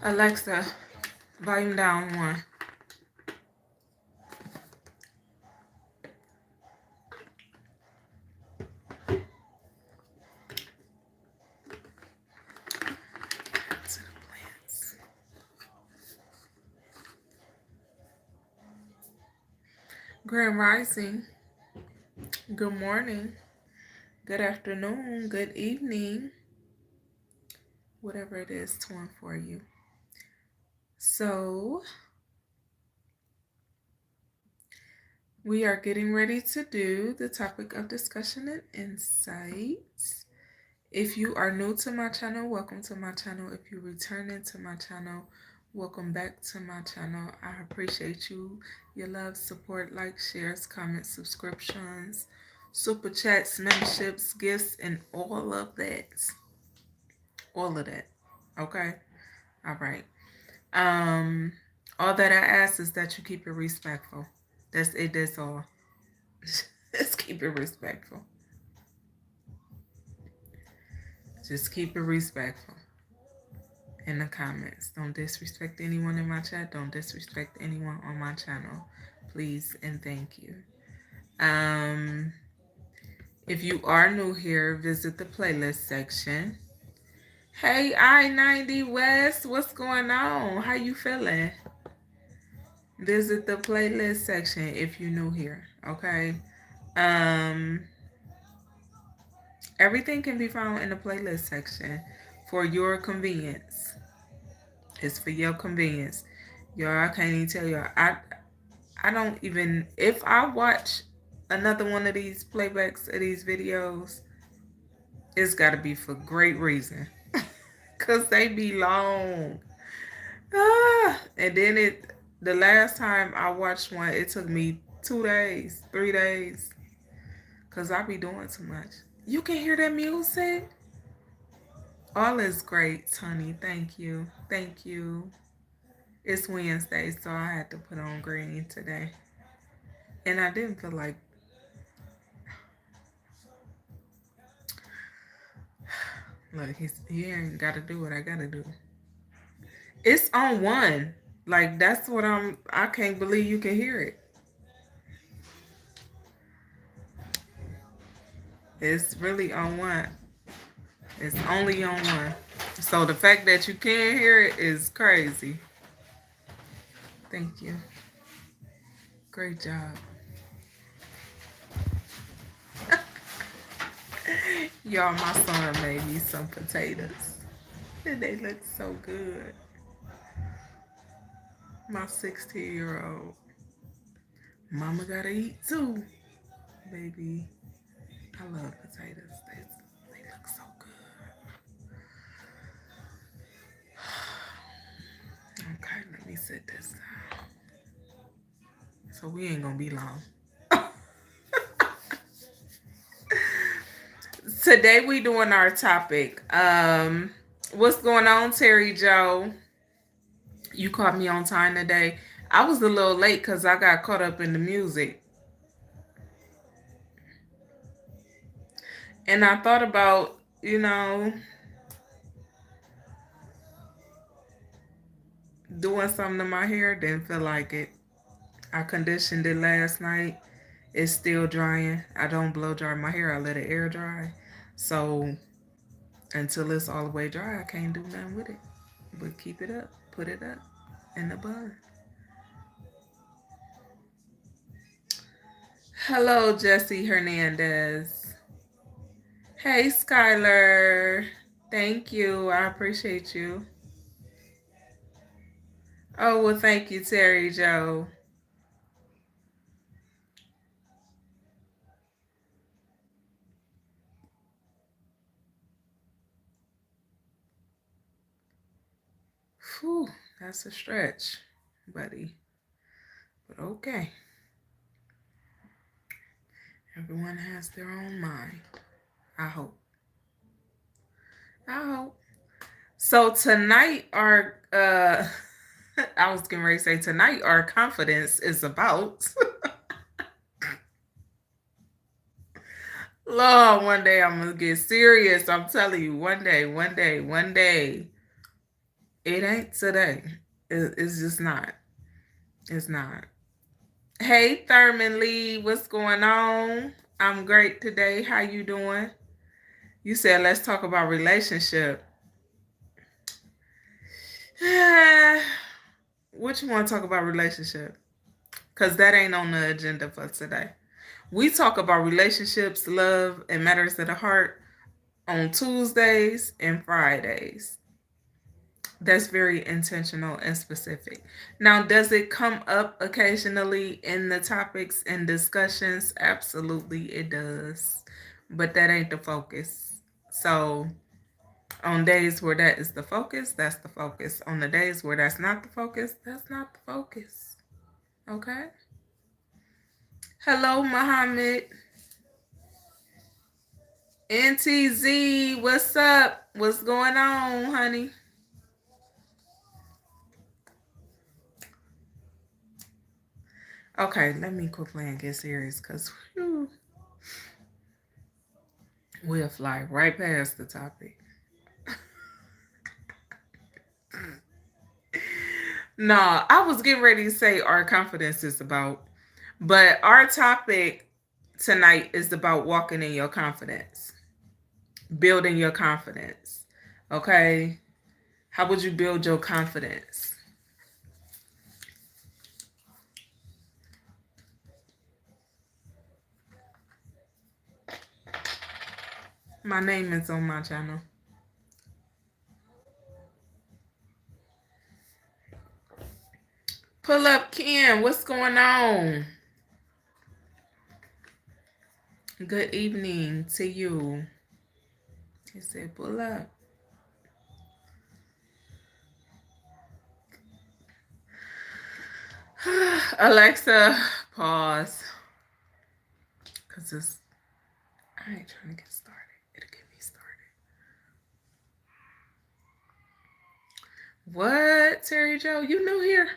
Alexa, volume down 1. Grand Rising. Good morning. Good afternoon. Good evening. Whatever it is torn for you. So, we are getting ready to do the topic of discussion and insights. If you are new to my channel, welcome to my channel. If you're returning to my channel, welcome back to my channel. I appreciate you, your love, support, likes, shares, comments, subscriptions, super chats, memberships, gifts, and all of that. All of that. Okay? All right. All that I ask is that you keep it respectful. That's it, that's all. Just keep it respectful. Just keep it respectful. In the comments. Don't disrespect anyone in my chat. Don't disrespect anyone on my channel. Please and thank you. If you are new here, visit the playlist section. Hey, I-90 West, what's going on? How you feeling? Visit the playlist section if you're new here, okay? Everything can be found in the playlist section for your convenience. It's for your convenience. Y'all, I can't even tell y'all. I don't even, if I watch another one of these playbacks of these videos, it's got to be for great reason. Because they be long. And then the last time I watched one, it took me 2 days, 3 days. Because I be doing too much. You can hear that music? All is great, Tony. Thank you. Thank you. It's Wednesday, so I had to put on green today. And I didn't feel like... Look, he ain't got to do what I got to do. It's on 1. Like, that's what I can't believe you can hear it. It's really on 1. It's only on 1. So the fact that you can't hear it is crazy. Thank you. Great job. Y'all, my son made me some potatoes. And they look so good. My 16-year-old. Mama gotta eat too. Baby, I love potatoes. They look so good. Okay, let me set this down. So we ain't gonna be long. Today we doing our topic. What's going on, Terry Joe? You caught me on time today. I was a little late because I got caught up in the music. And I thought about, doing something to my hair. Didn't feel like it. I conditioned it last night. It's still drying. I don't blow dry my hair. I let it air dry. So until it's all the way dry, I can't do nothing with it. But keep it up. Put it up in the bun. Hello, Jesse Hernandez. Hey, Skylar. Thank you. I appreciate you. Oh, well, thank you, Terry Joe. Whew, that's a stretch, buddy. But okay. Everyone has their own mind. I hope. So tonight our I was getting ready to say tonight our confidence is about Lord, one day I'm gonna get serious. I'm telling you, one day. It ain't today. It's just not. It's not. Hey, Thurman Lee, what's going on? I'm great today. How you doing? You said let's talk about relationship. What you want to talk about relationship? Because that ain't on the agenda for today. We talk about relationships, love, and matters of the heart on Tuesdays and Fridays. That's very intentional and specific. Now, does it come up occasionally in the topics and discussions? Absolutely, it does. But that ain't the focus. So, on days where that is the focus, that's the focus. On the days where that's not the focus, that's not the focus. Okay? Hello, Muhammad. NTZ, what's up? What's going on, honey? Okay, let me quit playing get serious because we'll fly right past the topic. No, I was getting ready to say our confidence is about, but our topic tonight is about walking in your confidence, building your confidence. Okay? How would you build your confidence? My name is on my channel. Pull up, Ken. What's going on? Good evening to you. He said, pull up. Alexa, pause. Because I ain't trying to get started. It'll get me started. What, Terry Joe? You new here?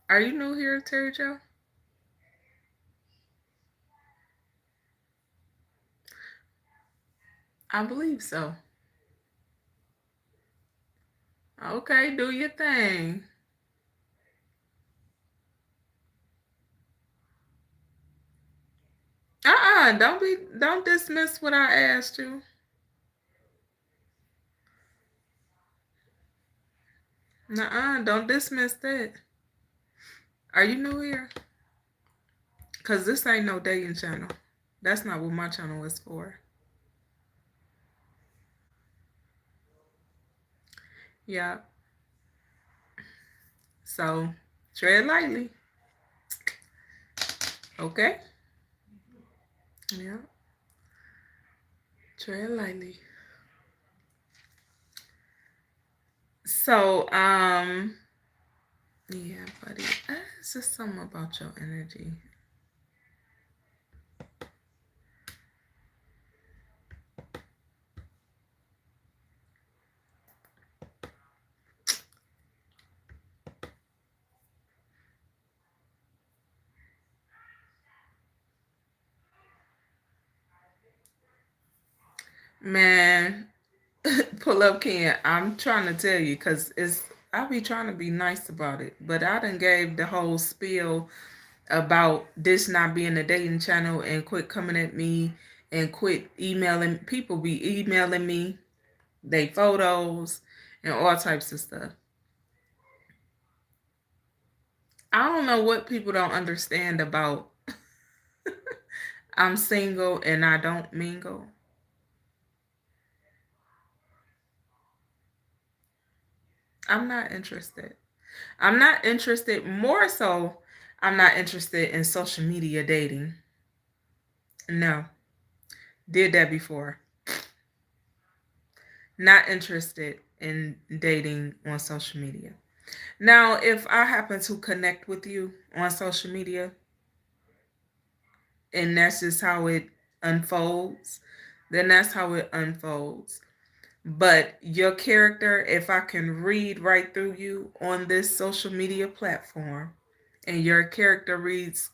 Are you new here, Terry Joe? I believe so. Okay, do your thing. Don't dismiss what I asked you. Don't dismiss that. Are you new here? Because this ain't no dating channel. That's not what my channel is for. Yeah. So, tread lightly. Okay? Yeah. Tread lightly. So, yeah, buddy. It's just something about your energy. Man, pull up Ken. I'm trying to tell you because I be trying to be nice about it, but I done gave the whole spiel about this not being a dating channel and quit coming at me and quit emailing. People be emailing me they photos and all types of stuff. I don't know what people don't understand about I'm single and I don't mingle. I'm not interested. I'm not interested. More so, I'm not interested in social media dating. No. Did that before. Not interested in dating on social media. Now, if I happen to connect with you on social media and that's just how it unfolds, then that's how it unfolds. But your character, if I can read right through you on this social media platform and your character reads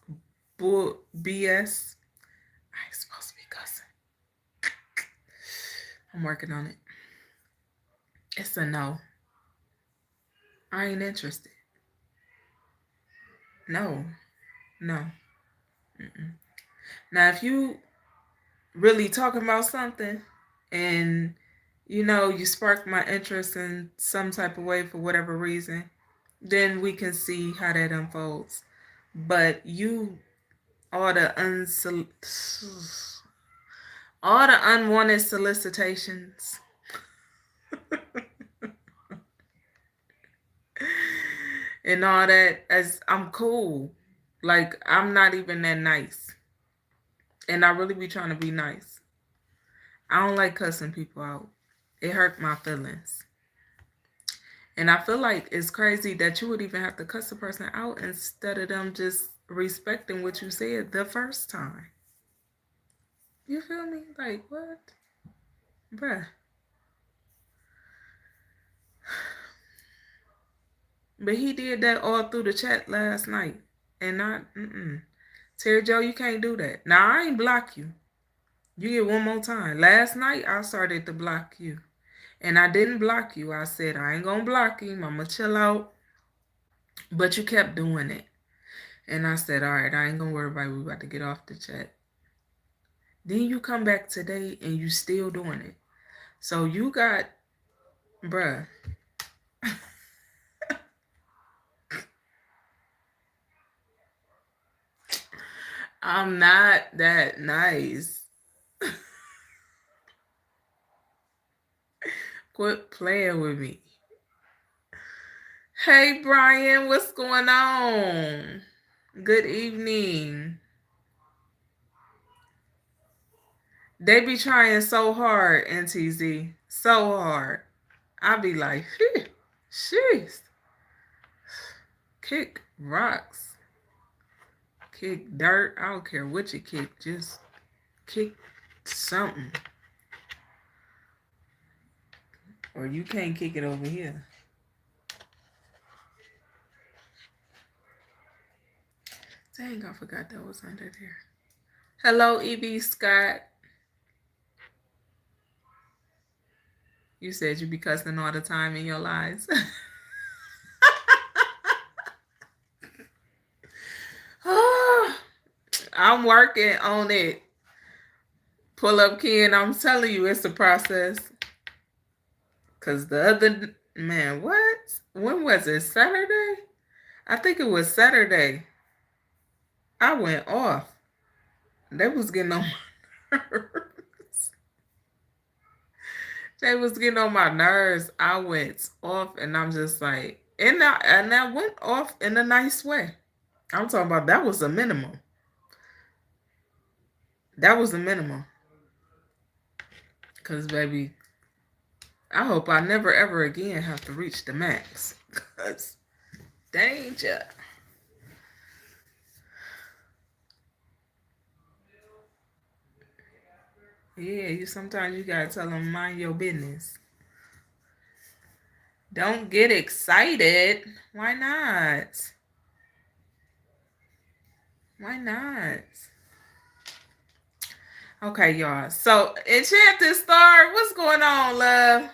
BS, I ain't supposed to be cussing. I'm working on it. It's a no. I ain't interested. No. No. Mm-mm. Now, if you really talking about something and you spark my interest in some type of way for whatever reason, then we can see how that unfolds. But all the all the unwanted solicitations and all that, as I'm cool. Like, I'm not even that nice. And I really be trying to be nice. I don't like cussing people out. It hurt my feelings. And I feel like it's crazy that you would even have to cuss a person out instead of them just respecting what you said the first time. You feel me? Like, what? Bruh. But he did that all through the chat last night. And Terry Joe, you can't do that. Now, I ain't block you. You get one more time. Last night, I started to block you. And I didn't block you. I said, I ain't gonna block him. I'm gonna chill out. But you kept doing it. And I said, all right, I ain't gonna worry about it. We about to get off the chat. Then you come back today and you still doing it. So you got, bruh. I'm not that nice. Quit playing with me. Hey, Brian, what's going on? Good evening. They be trying so hard, NTZ. So hard. I be like, jeez. Kick rocks. Kick dirt. I don't care what you kick. Just kick something. Or you can't kick it over here. Dang, I forgot that was under there. Hello, E.B. Scott. You said you be cussing all the time in your lives. I'm working on it. Pull up, Ken. I'm telling you, it's a process. Because the other, man, what? When was it? Saturday? I think it was Saturday. I went off. They was getting on my nerves. They was getting on my nerves. I went off and I'm just like, and I went off in a nice way. I'm talking about that was a minimum. That was a minimum. Because, baby, I hope I never ever again have to reach the max. Because danger. Yeah, sometimes you gotta tell them mind your business. Don't get excited. Why not? Why not? Okay, y'all. So, Enchanted Star, what's going on, love?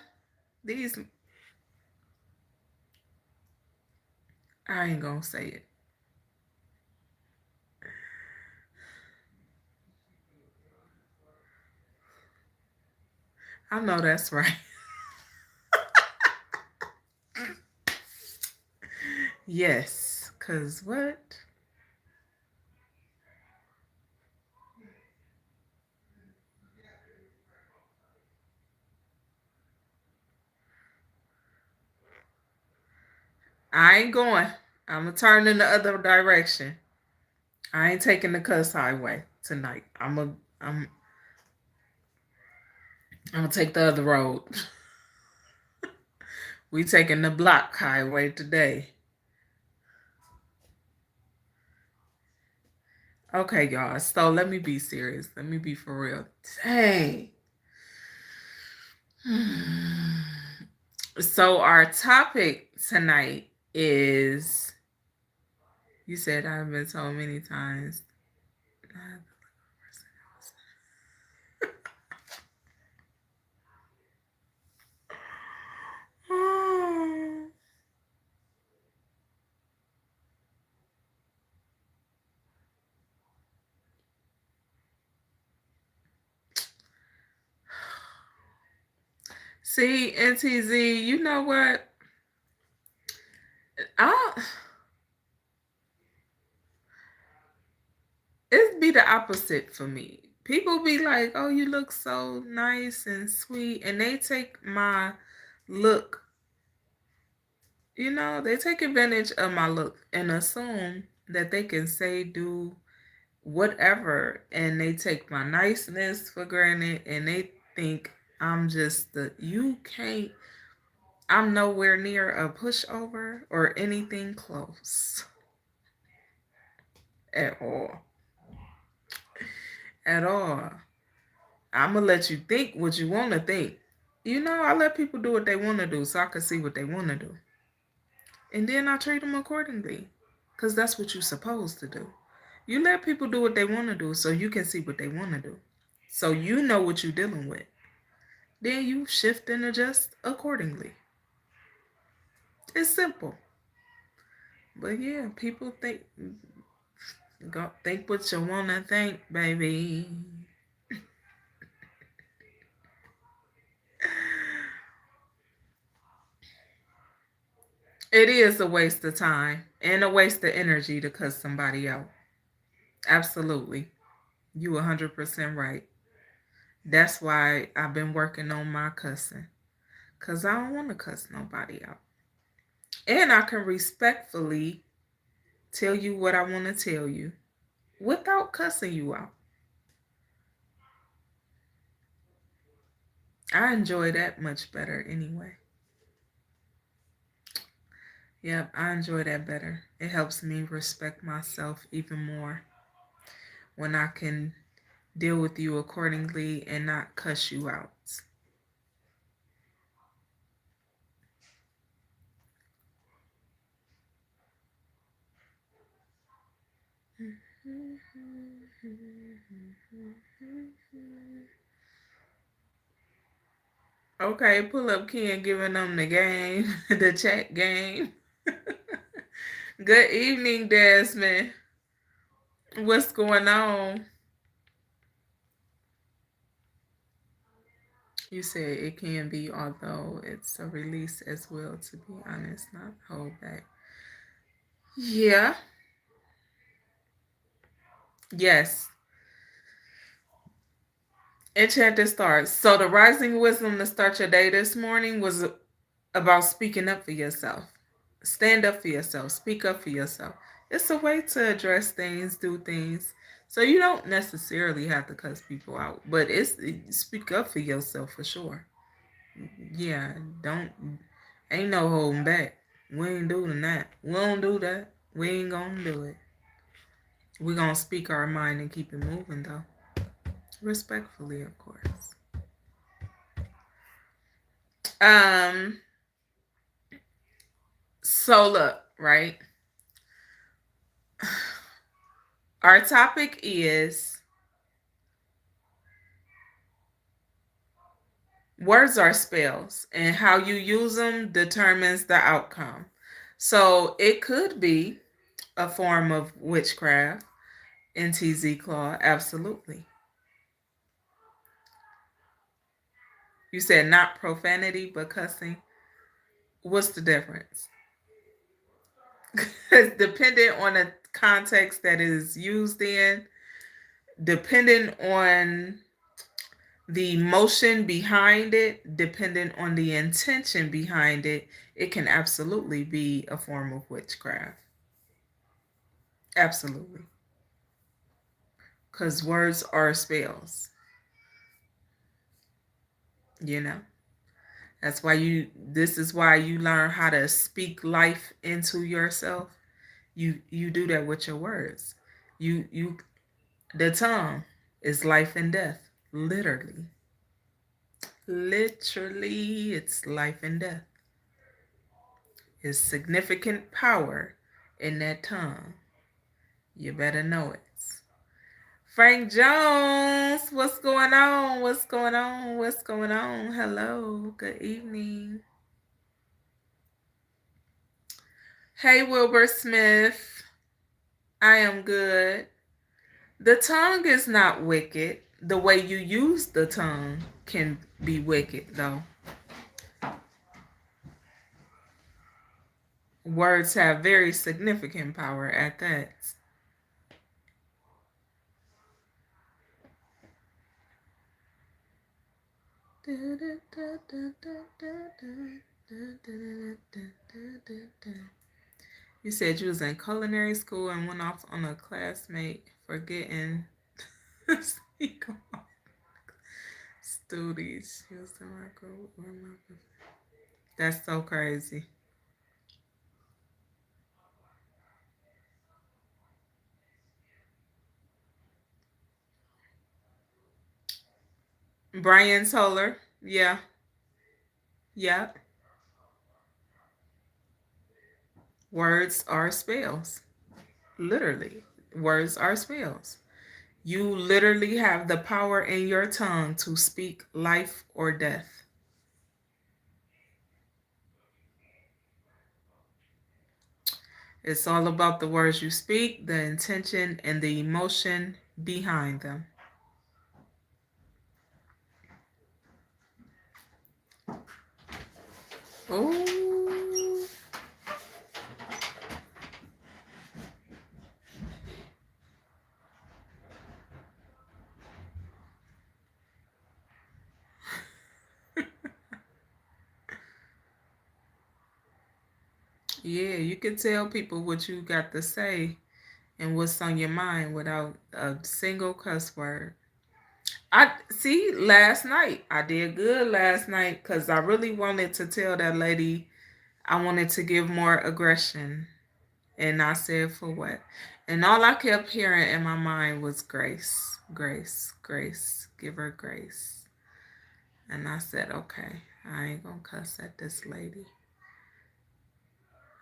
I ain't gonna say it. I know that's right. Yes, because what? I ain't going. I'm going to turn in the other direction. I ain't taking the cuss highway tonight. I'm going to take the other road. We taking the block highway today. Okay, y'all. So let me be serious. Let me be for real. Dang. So our topic tonight is, you said I've been told many times. See, NTZ, you know what? I It'd be the opposite for me. People be like, "Oh, you look so nice and sweet," and they take my look. They take advantage of my look and assume that they can say, do whatever, and they take my niceness for granted, and they think I'm just you can't. I'm nowhere near a pushover or anything close at all. At all. I'm gonna let you think what you want to think. I let people do what they want to do so I can see what they want to do. And then I treat them accordingly. Because that's what you're supposed to do. You let people do what they want to do so you can see what they want to do. So you know what you're dealing with. Then you shift and adjust accordingly. It's simple. But yeah, people think what you want to think, baby. It is a waste of time and a waste of energy to cuss somebody out. Absolutely. You 100% right. That's why I've been working on my cussing. Because I don't want to cuss nobody out. And I can respectfully tell you what I want to tell you without cussing you out. I enjoy that much better anyway. Yep, I enjoy that better. It helps me respect myself even more when I can deal with you accordingly and not cuss you out. Okay, pull up Ken giving them the game, the chat game. Good evening, Desmond. What's going on? You said it can be, although it's a release as well, to be honest, not hold back. Yeah. Yes. Enchanted stars. So the rising wisdom to start your day this morning was about speaking up for yourself. Stand up for yourself. Speak up for yourself. It's a way to address things, do things. So you don't necessarily have to cuss people out, but speak up for yourself for sure. Yeah, ain't no holding back. We ain't doing that. We don't do that. We ain't gonna do it. We gonna speak our mind and keep it moving though. Respectfully, of course. Um, so look, right? Our topic is words are spells, and how you use them determines the outcome. So it could be a form of witchcraft, NTZ Claw, absolutely. You said not profanity, but cussing. What's the difference? It's dependent on the context that is used in, dependent on the motion behind it, dependent on the intention behind it, it can absolutely be a form of witchcraft. Absolutely. Because words are spells. You know? This is why you learn how to speak life into yourself. You do that with your words. The tongue is life and death. Literally. Literally, it's life and death. There's significant power in that tongue. You better know it. Frank Jones, what's going on? What's going on? What's going on? Hello, good evening. Hey, Wilbur Smith. I am good. The tongue is not wicked. The way you use the tongue can be wicked, though. Words have very significant power at that. You said you was in culinary school and went off on a classmate for getting studies. She was the micro. That's so crazy. Brian Solar. Yeah. Yeah. Words are spells. Literally. Words are spells. You literally have the power in your tongue to speak life or death. It's all about the words you speak, the intention, and the emotion behind them. Oh. Yeah, you can tell people what you got to say and what's on your mind without a single cuss word. I see last night. I did good last night because I really wanted to tell that lady I wanted to give more aggression. And I said, for what? And all I kept hearing in my mind was grace, grace, grace. Give her grace. And I said, okay, I ain't gonna cuss at this lady.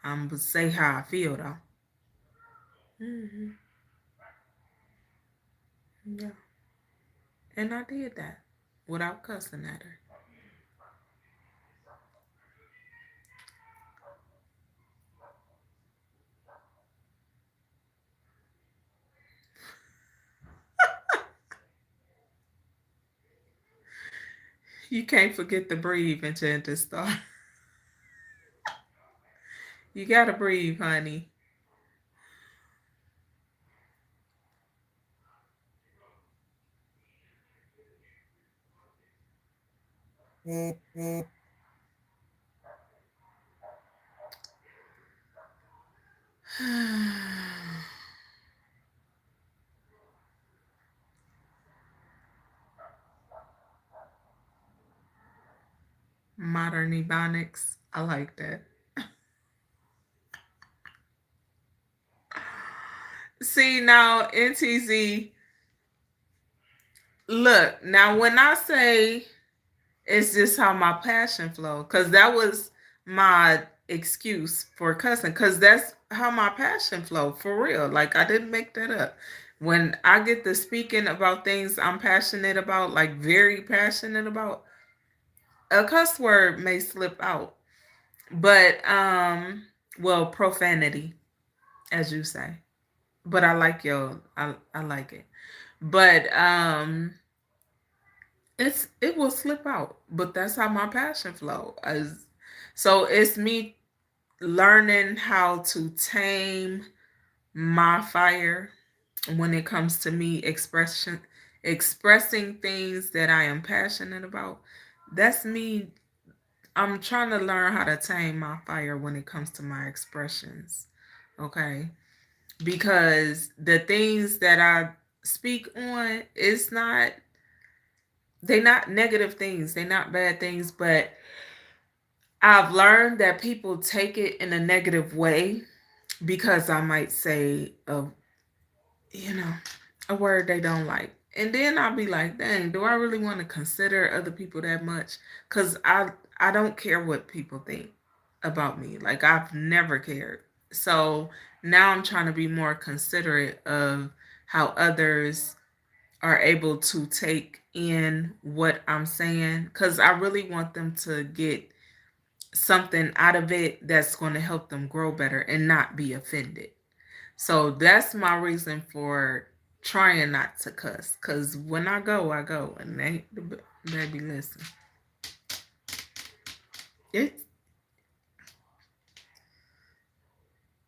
I'm gonna say how I feel though. Mm-hmm. Yeah. And I did that without cussing at her. You can't forget to breathe until this start. You gotta breathe, honey. Modern Ebonics. I like that. See now, NTZ. Look now, when I say it's just how my passion flow, because that was my excuse for cussing, because that's how my passion flow for real. Like I didn't make that up. When I get to speaking about things I'm passionate about, like very passionate about, a cuss word may slip out. But well, profanity, as you say. But I like I like it. But it will slip out. But that's how my passion flow. So it's me learning how to tame my fire when it comes to me expressing things that I am passionate about. That's me. I'm trying to learn how to tame my fire when it comes to my expressions. Okay? Because the things that I speak on, they're not negative things. They're not bad things, but I've learned that people take it in a negative way because I might say you know, a word they don't like. And then I'll be like, dang, do I really want to consider other people that much? Because I don't care what people think about me. Like I've never cared. So now I'm trying to be more considerate of how others are able to take in what I'm saying. Because I really want them to get something out of it that's going to help them grow better and not be offended. So that's my reason for trying not to cuss. Cause when I go, and baby, listen, it's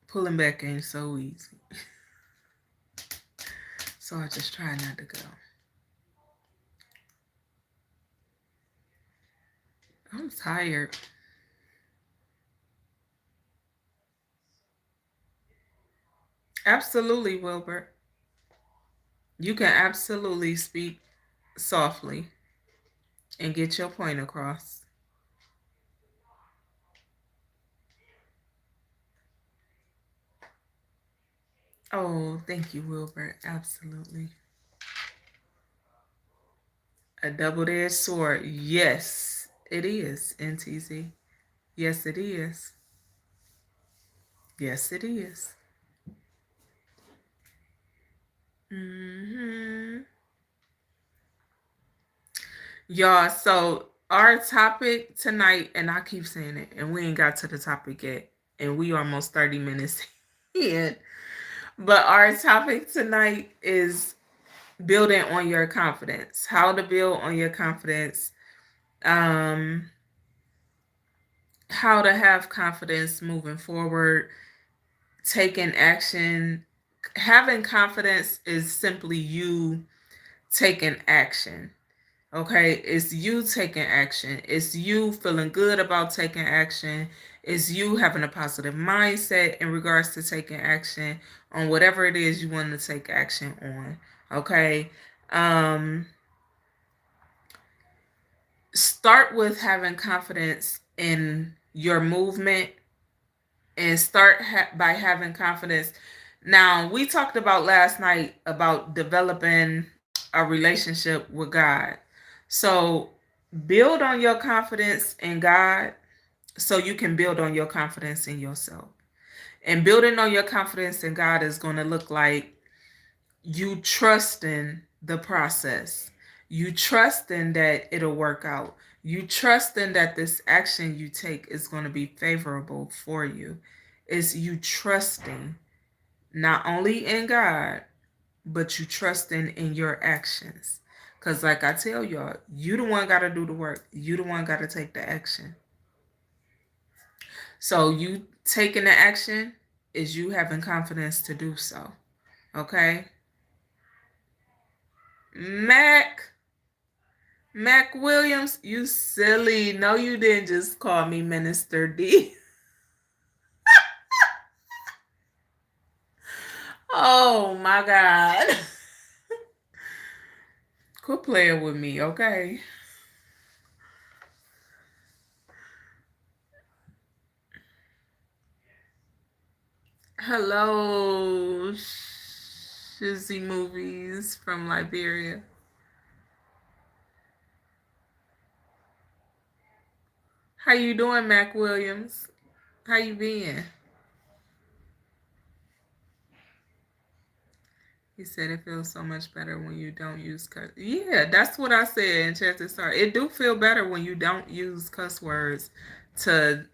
pulling back ain't so easy. So I just try not to go. I'm tired. Absolutely, Wilbert. You can absolutely speak softly and get your point across. Oh, thank you, Wilbert. Absolutely. A double-edged sword. Yes, it is, NTZ. Yes, it is. Yes, it is. Mm-hmm. Y'all, so our topic tonight, and I keep saying it, and we ain't got to the topic yet, and we almost 30 minutes in. But our topic tonight is building on your confidence. How to build on your confidence. Um, how to have confidence moving forward, taking action. Having confidence is simply you taking action. Okay, it's you taking action. It's you feeling good about taking action. It's you having a positive mindset in regards to taking action on whatever it is you want to take action on. Okay. Um Start with having confidence in your movement and start by having confidence. Now, we talked about last night about developing a relationship with God. So, build on your confidence in God so you can build on your confidence in yourself. And building on your confidence in God is going to look like you trusting the process. You trusting that it'll work out. You trusting that this action you take is going to be favorable for you. It's you trusting not only in God, but you trusting in your actions. Because like I tell y'all, you the one got to do the work. You the one got to take the action. So you taking the action is you having confidence to do so. Okay? Mac. Mac Williams, you silly. No, you didn't just call me Minister D. Oh my God. Quit playing with me, okay? Hello, Shizzy Movies from Liberia. How you doing, Mac Williams? How you been? He said it feels so much better when you don't use cuss. Yeah, that's what I said in Chester Star. It do feel better when you don't use cuss words to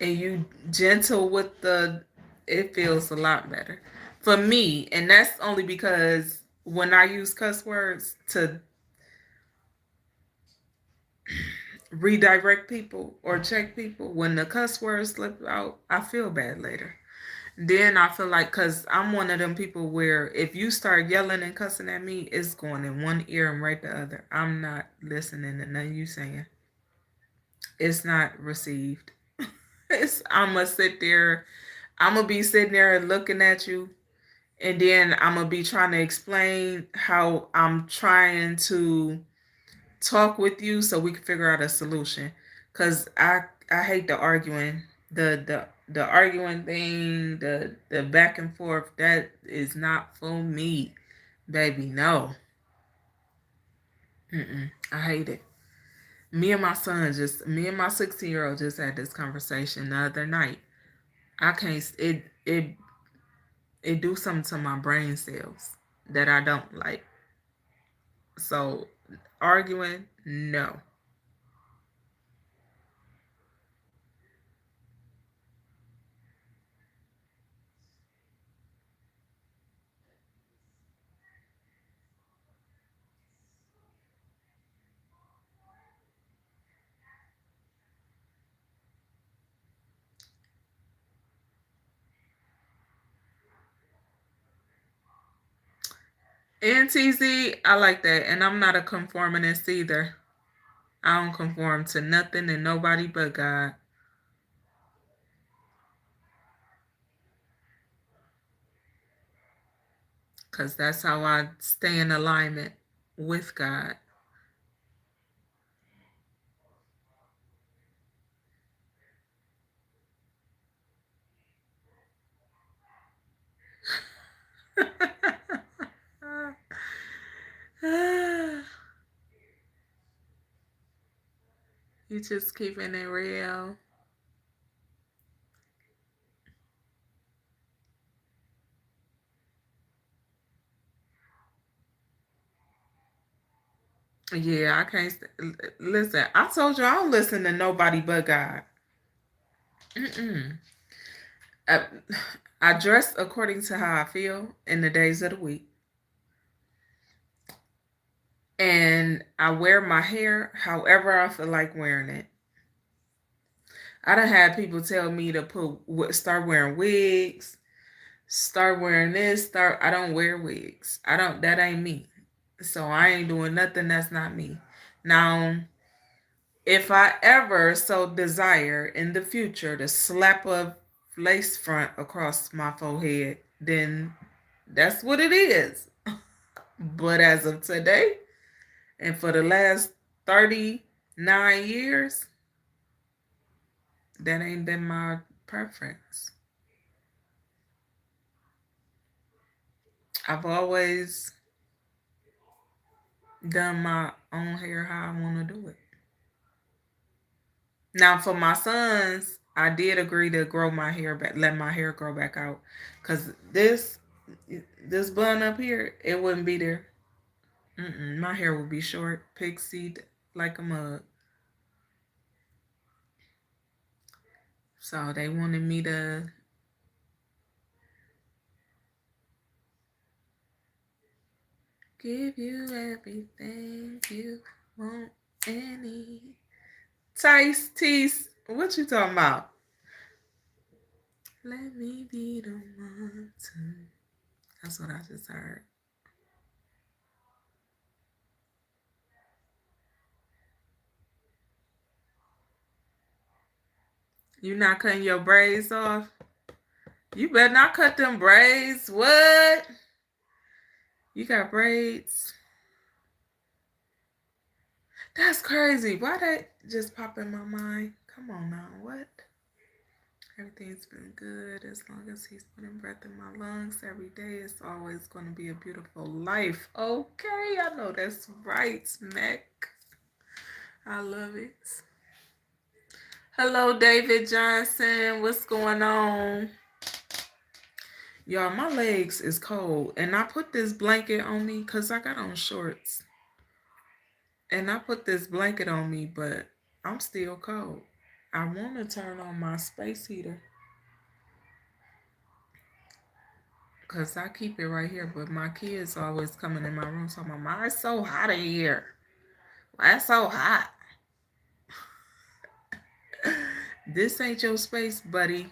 and you gentle with the it feels a lot better for me, and that's only because when I use cuss words to redirect people or check people, when the cuss words slip out, I feel bad later. Then I feel like, because I'm one of them people where if you start yelling and cussing at me, it's going in one ear and right the other. I'm not listening to nothing you saying. It's not received. I'm gonna sit there. I'm gonna be sitting there looking at you, and then I'm gonna be trying to explain how I'm trying to talk with you so we can figure out a solution. Cause I hate the arguing, the arguing thing, the back and forth. That is not for me, baby. No, I hate it. Me and my 16-year-old just had this conversation the other night. I can't. It do something to my brain cells that I don't like. So arguing, no. NTZ, I like that. And I'm not a conformist either. I don't conform to nothing and nobody but God. Because that's how I stay in alignment with God. You just keeping it real. Yeah, I can't. Listen, I told you I don't listen to nobody but God. Mm-mm. I, I dress according to how I feel in the days of the week. And I wear my hair however I feel like wearing it. I done had people tell me to start wearing wigs, start wearing this, I don't wear wigs. That ain't me. So I ain't doing nothing that's not me. Now, if I ever so desire in the future to slap a lace front across my forehead, then that's what it is. But as of today, and for the last 39 years, that ain't been my preference. I've always done my own hair how I want to do it. Now, for my sons, I did agree to grow my hair back, let my hair grow back out, cause this bun up here, it wouldn't be there. My hair would be short, pixied like a mug. So they wanted me to give you everything you want and need. Tice, tease, what you talking about? Let me be the one to. That's what I just heard. You not cutting your braids off? You better not cut them braids. What? You got braids? That's crazy. Why that just pop in my mind? Come on now. What? Everything's been good as long as he's putting breath in my lungs every day. It's always going to be a beautiful life. Okay, I know that's right, Mac. I love it. Hello, David Johnson. What's going on? Y'all, my legs is cold. And I put this blanket on me because I got on shorts. And I put this blanket on me, but I'm still cold. I want to turn on my space heater because I keep it right here. But my kids always coming in my room. So my mind, it's so hot in here. Why it's so hot? This ain't your space, buddy.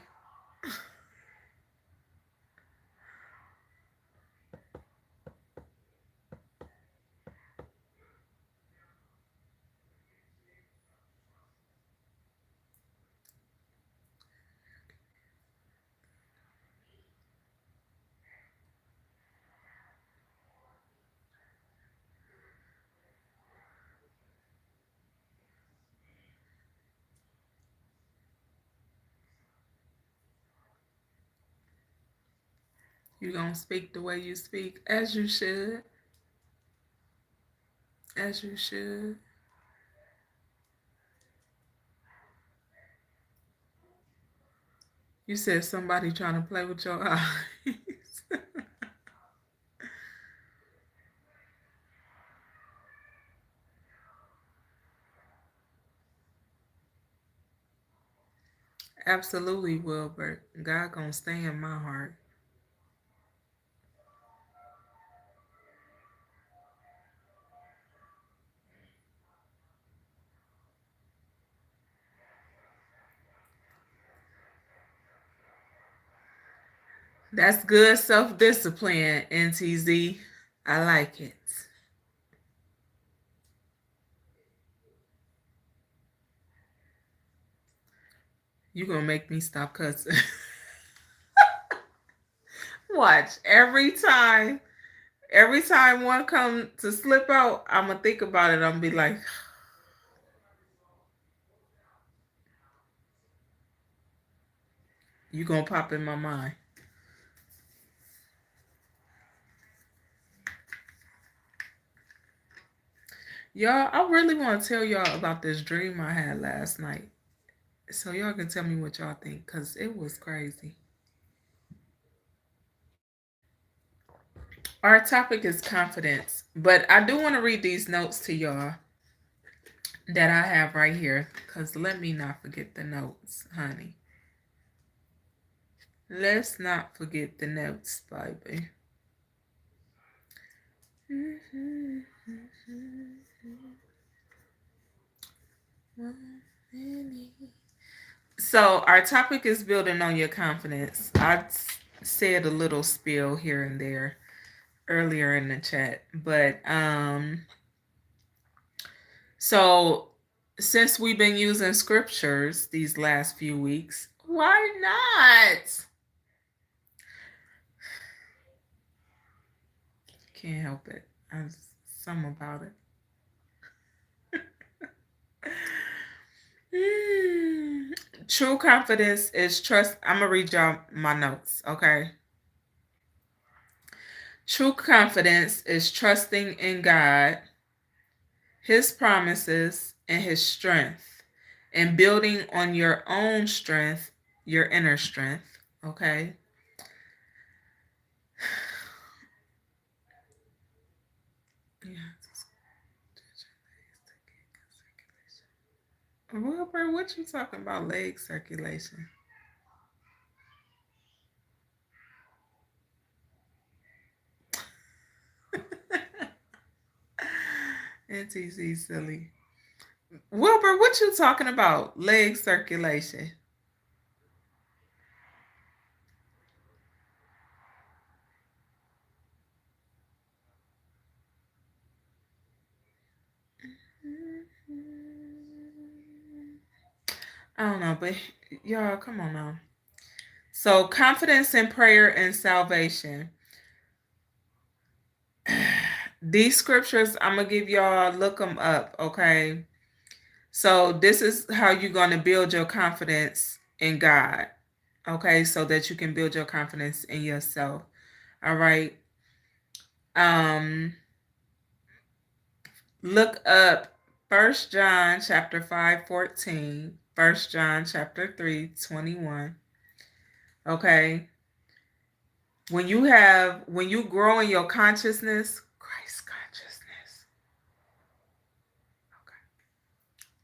You gonna speak the way you speak, as you should. As you should. You said somebody trying to play with your eyes. Absolutely, Wilbert. God gonna stay in my heart. That's good self-discipline, NTZ. I like it. You gonna make me stop cussing. Watch. Every time one come to slip out, I'm gonna think about it. I'm gonna be like, you gonna pop in my mind. Y'all, I really want to tell y'all about this dream I had last night. So y'all can tell me what y'all think, because it was crazy. Our topic is confidence, but I do want to read these notes to y'all that I have right here, because let me not forget the notes, honey. Let's not forget the notes, baby. So our topic is building on your confidence. I said a little spiel here and there earlier in the chat, but so since we've been using scriptures these last few weeks, why not? Can't help it. Something about it. True confidence is trust. I'm gonna read y'all my notes, okay? True confidence is trusting in God, His promises, and His strength, and building on your own strength, your inner strength, okay? Wilbur, what you talking about? Leg circulation? NTC silly. Wilbur, what you talking about? Leg circulation. I don't know, but y'all, come on now. So, confidence in prayer and salvation. These scriptures, I'm going to give y'all, look them up, okay? So, this is how you're going to build your confidence in God, okay? So that you can build your confidence in yourself, all right? Look up 1 John chapter 5:14, 1 John chapter 3:21. Okay? When you grow in your consciousness, Christ consciousness. Okay.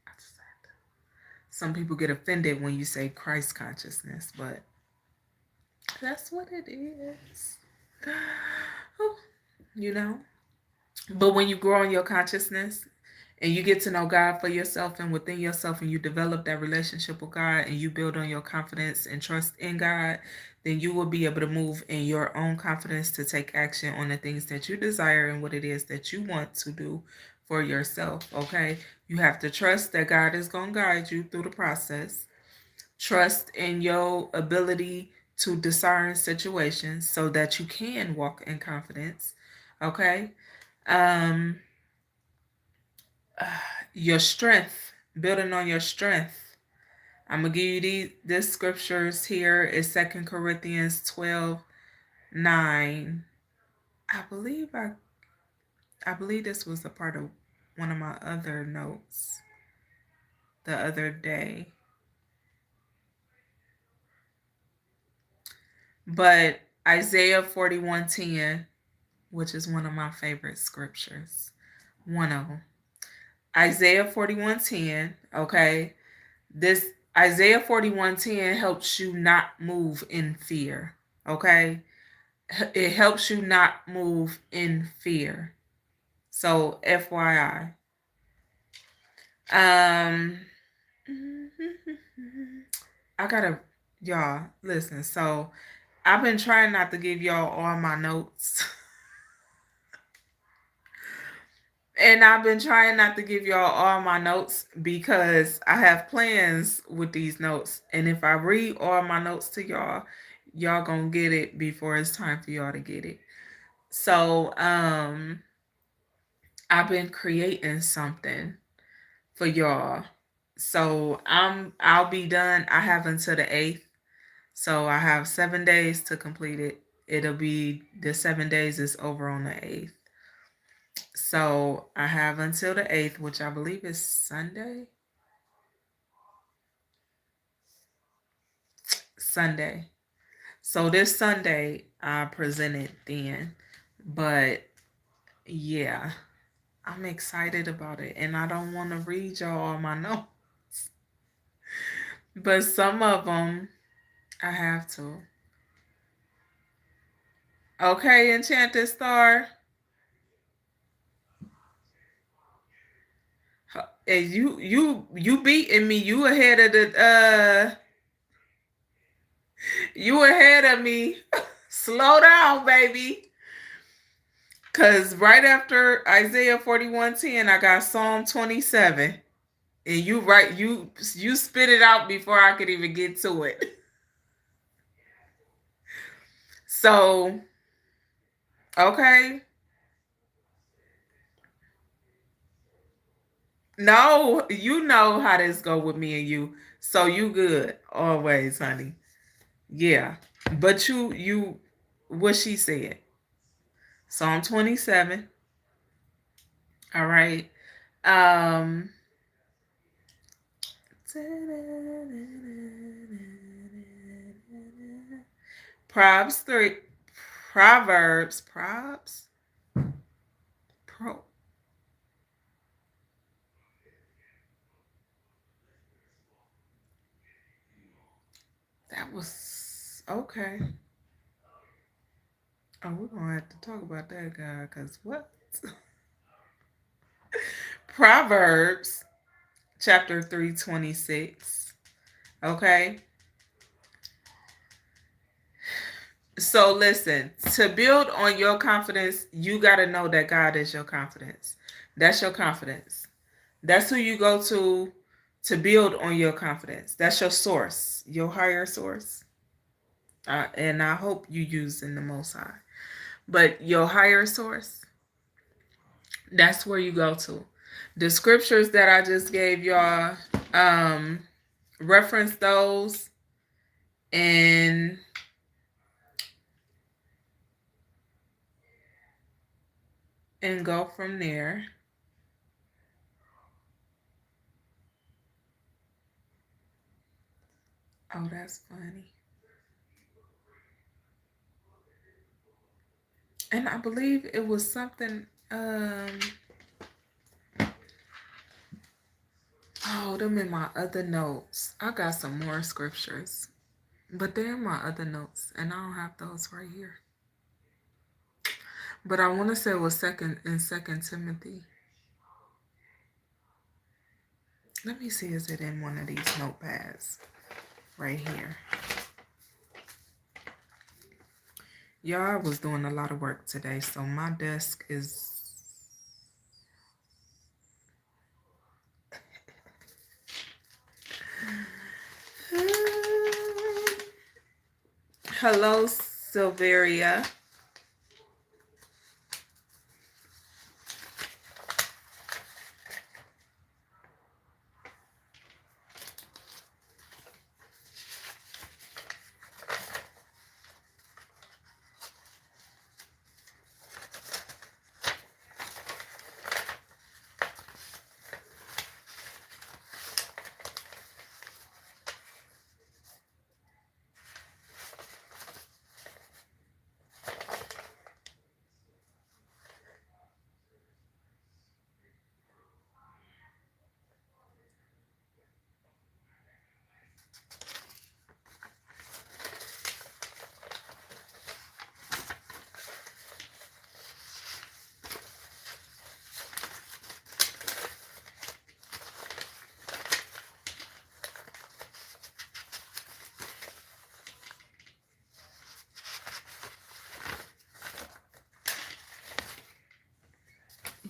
I just said that. Some people get offended when you say Christ consciousness, but that's what it is. You know? But when you grow in your consciousness and you get to know God for yourself and within yourself, and you develop that relationship with God, and you build on your confidence and trust in God, then you will be able to move in your own confidence to take action on the things that you desire and what it is that you want to do for yourself. Okay? You have to trust that God is going to guide you through the process. Trust in your ability to discern situations so that you can walk in confidence. Okay? Your strength, building on your strength. I'm gonna give you these scriptures here. Is 2 Corinthians 12:9. I believe this was a part of one of my other notes the other day. But Isaiah 41:10, which is one of my favorite scriptures. One of them. Isaiah 41:10, okay? This Isaiah 41:10 helps you not move in fear, okay? It helps you not move in fear. So, FYI. I gotta, y'all, listen. So, I've been trying not to give y'all all my notes. And I've been trying not to give y'all all my notes because I have plans with these notes. And if I read all my notes to y'all, y'all gonna get it before it's time for y'all to get it. So I've been creating something for y'all. So I'll be done. I have until the 8th. So I have 7 days to complete it. It'll be the 7 days is over on the 8th. So I have until the 8th, which I believe is Sunday. Sunday. So this Sunday I present it then. But yeah, I'm excited about it. And I don't want to read y'all all my notes. But some of them I have to. Okay, Enchanted Star. And you beating me. You ahead of me. Slow down, baby. Cause right after Isaiah 41:10, I got Psalm 27. And you spit it out before I could even get to it. So, okay. No, you know how this go with me and you. So you good always, honey. Yeah. But you what she said. Psalm 27. All right. Um Proverbs 3. Proverbs. Pro. That was okay. Oh, we're gonna have to talk about that guy, cause what? Proverbs chapter 3:26. Okay. So listen, to build on your confidence, you gotta know that God is your confidence. That's your confidence. That's who you go to build on your confidence. That's your source, your higher source. And I hope you use in the Most High. But your higher source, that's where you go to. The scriptures that I just gave y'all, reference those and go from there. Oh, that's funny. And I believe it was something, oh, them in my other notes. I got some more scriptures. But they're in my other notes, and I don't have those right here. But I want to say it was Second Timothy. Let me see, is it in one of these notepads right here? Y'all, I was doing a lot of work today, so my desk is... Hello, Silveria.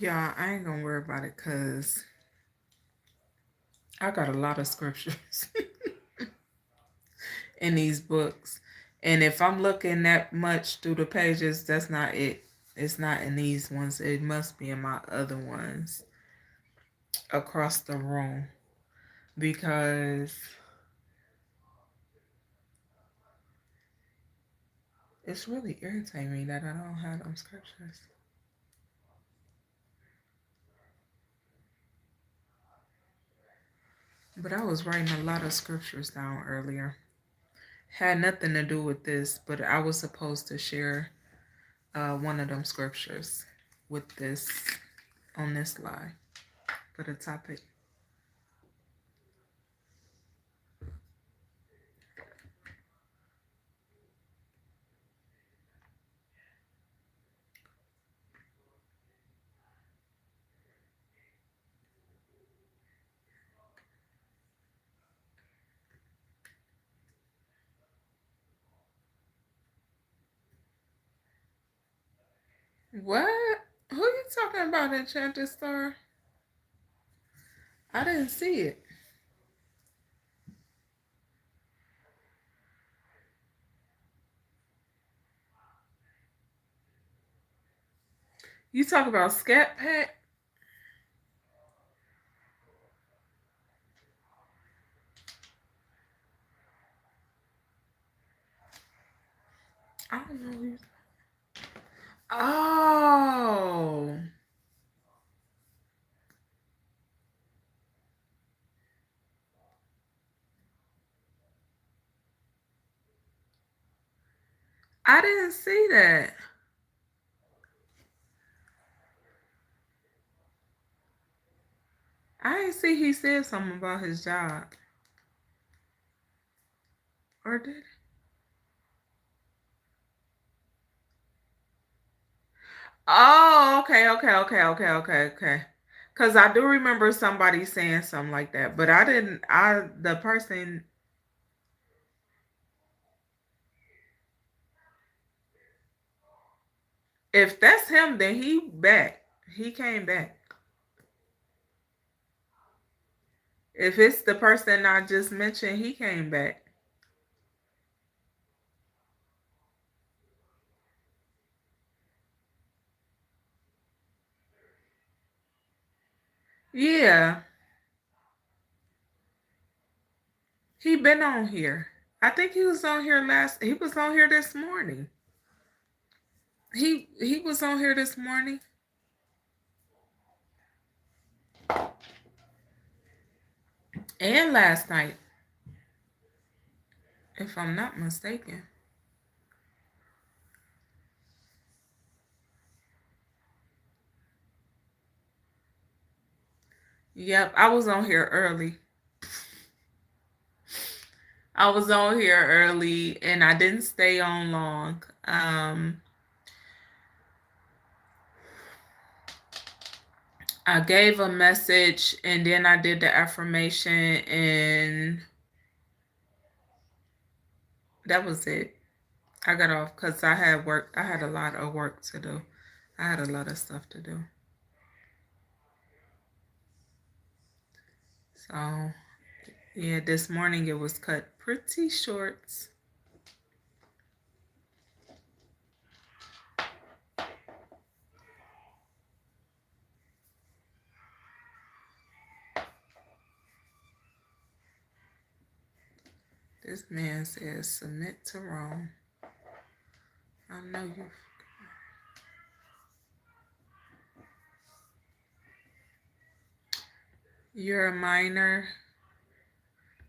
Y'all, I ain't gonna worry about it because I got a lot of scriptures in these books. And if I'm looking that much through the pages, that's not it. It's not in these ones. It must be in my other ones across the room. Because it's really irritating me that I don't have them scriptures. But I was writing a lot of scriptures down earlier. Had nothing to do with this, but I was supposed to share one of them scriptures with this on this live for the topic. What? Who you talking about, Enchanted Star? I didn't see it. You talk about Scat Pack? I don't know who you... Oh. I didn't see that. I didn't see he said something about his job. Or did he? Oh, okay. Cause I do remember somebody saying something like that, but I didn't. The person. If that's him, then he back. He came back. If it's the person I just mentioned, he came back. Yeah, he been on here. I think he was on here last. He was on here this morning. He was on here this morning and last night, if I'm not mistaken. Yep, I was on here early. I was on here early and I didn't stay on long. I gave a message and then I did the affirmation and that was it. I got off because I had work. I had a lot of work to do. I had a lot of stuff to do. So, yeah, this morning it was cut pretty short. This man says, submit to Rome. I know you. You're a minor.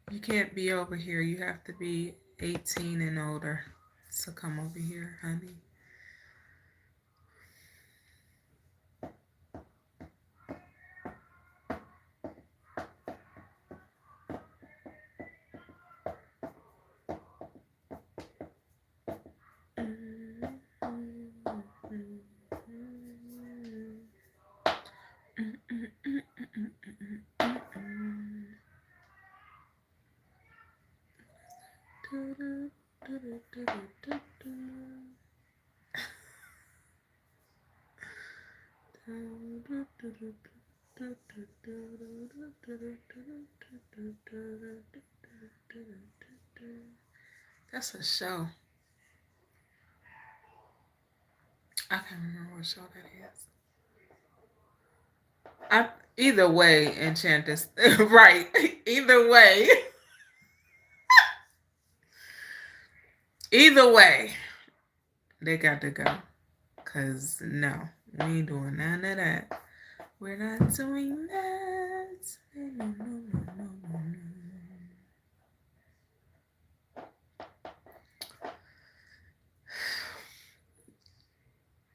You can't be over here. You have to be 18 and older to come over here, honey. That's a show. I can't remember what show that is. Either way, Enchantress. Right. Either way. Either way. They got to go. Because, no. We ain't doing none of that. We're not doing that. No, no, no, no, no, no.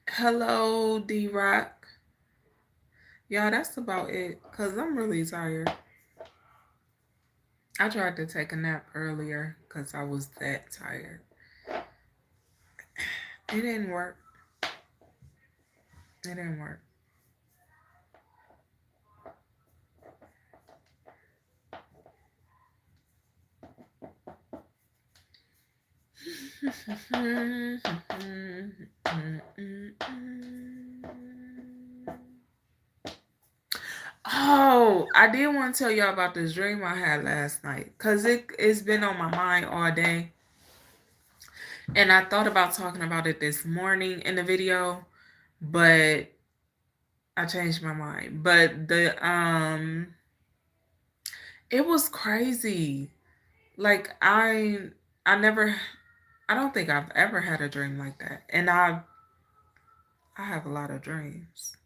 Hello, D-Rock. Y'all, that's about it. Because I'm really tired. I tried to take a nap earlier because I was that tired. It didn't work. It didn't work. Oh, I did want to tell y'all about this dream I had last night because it's been on my mind all day. And I thought about talking about it this morning in the video, but I changed my mind. But it was crazy. Like I don't think I've ever had a dream like that. And I have a lot of dreams.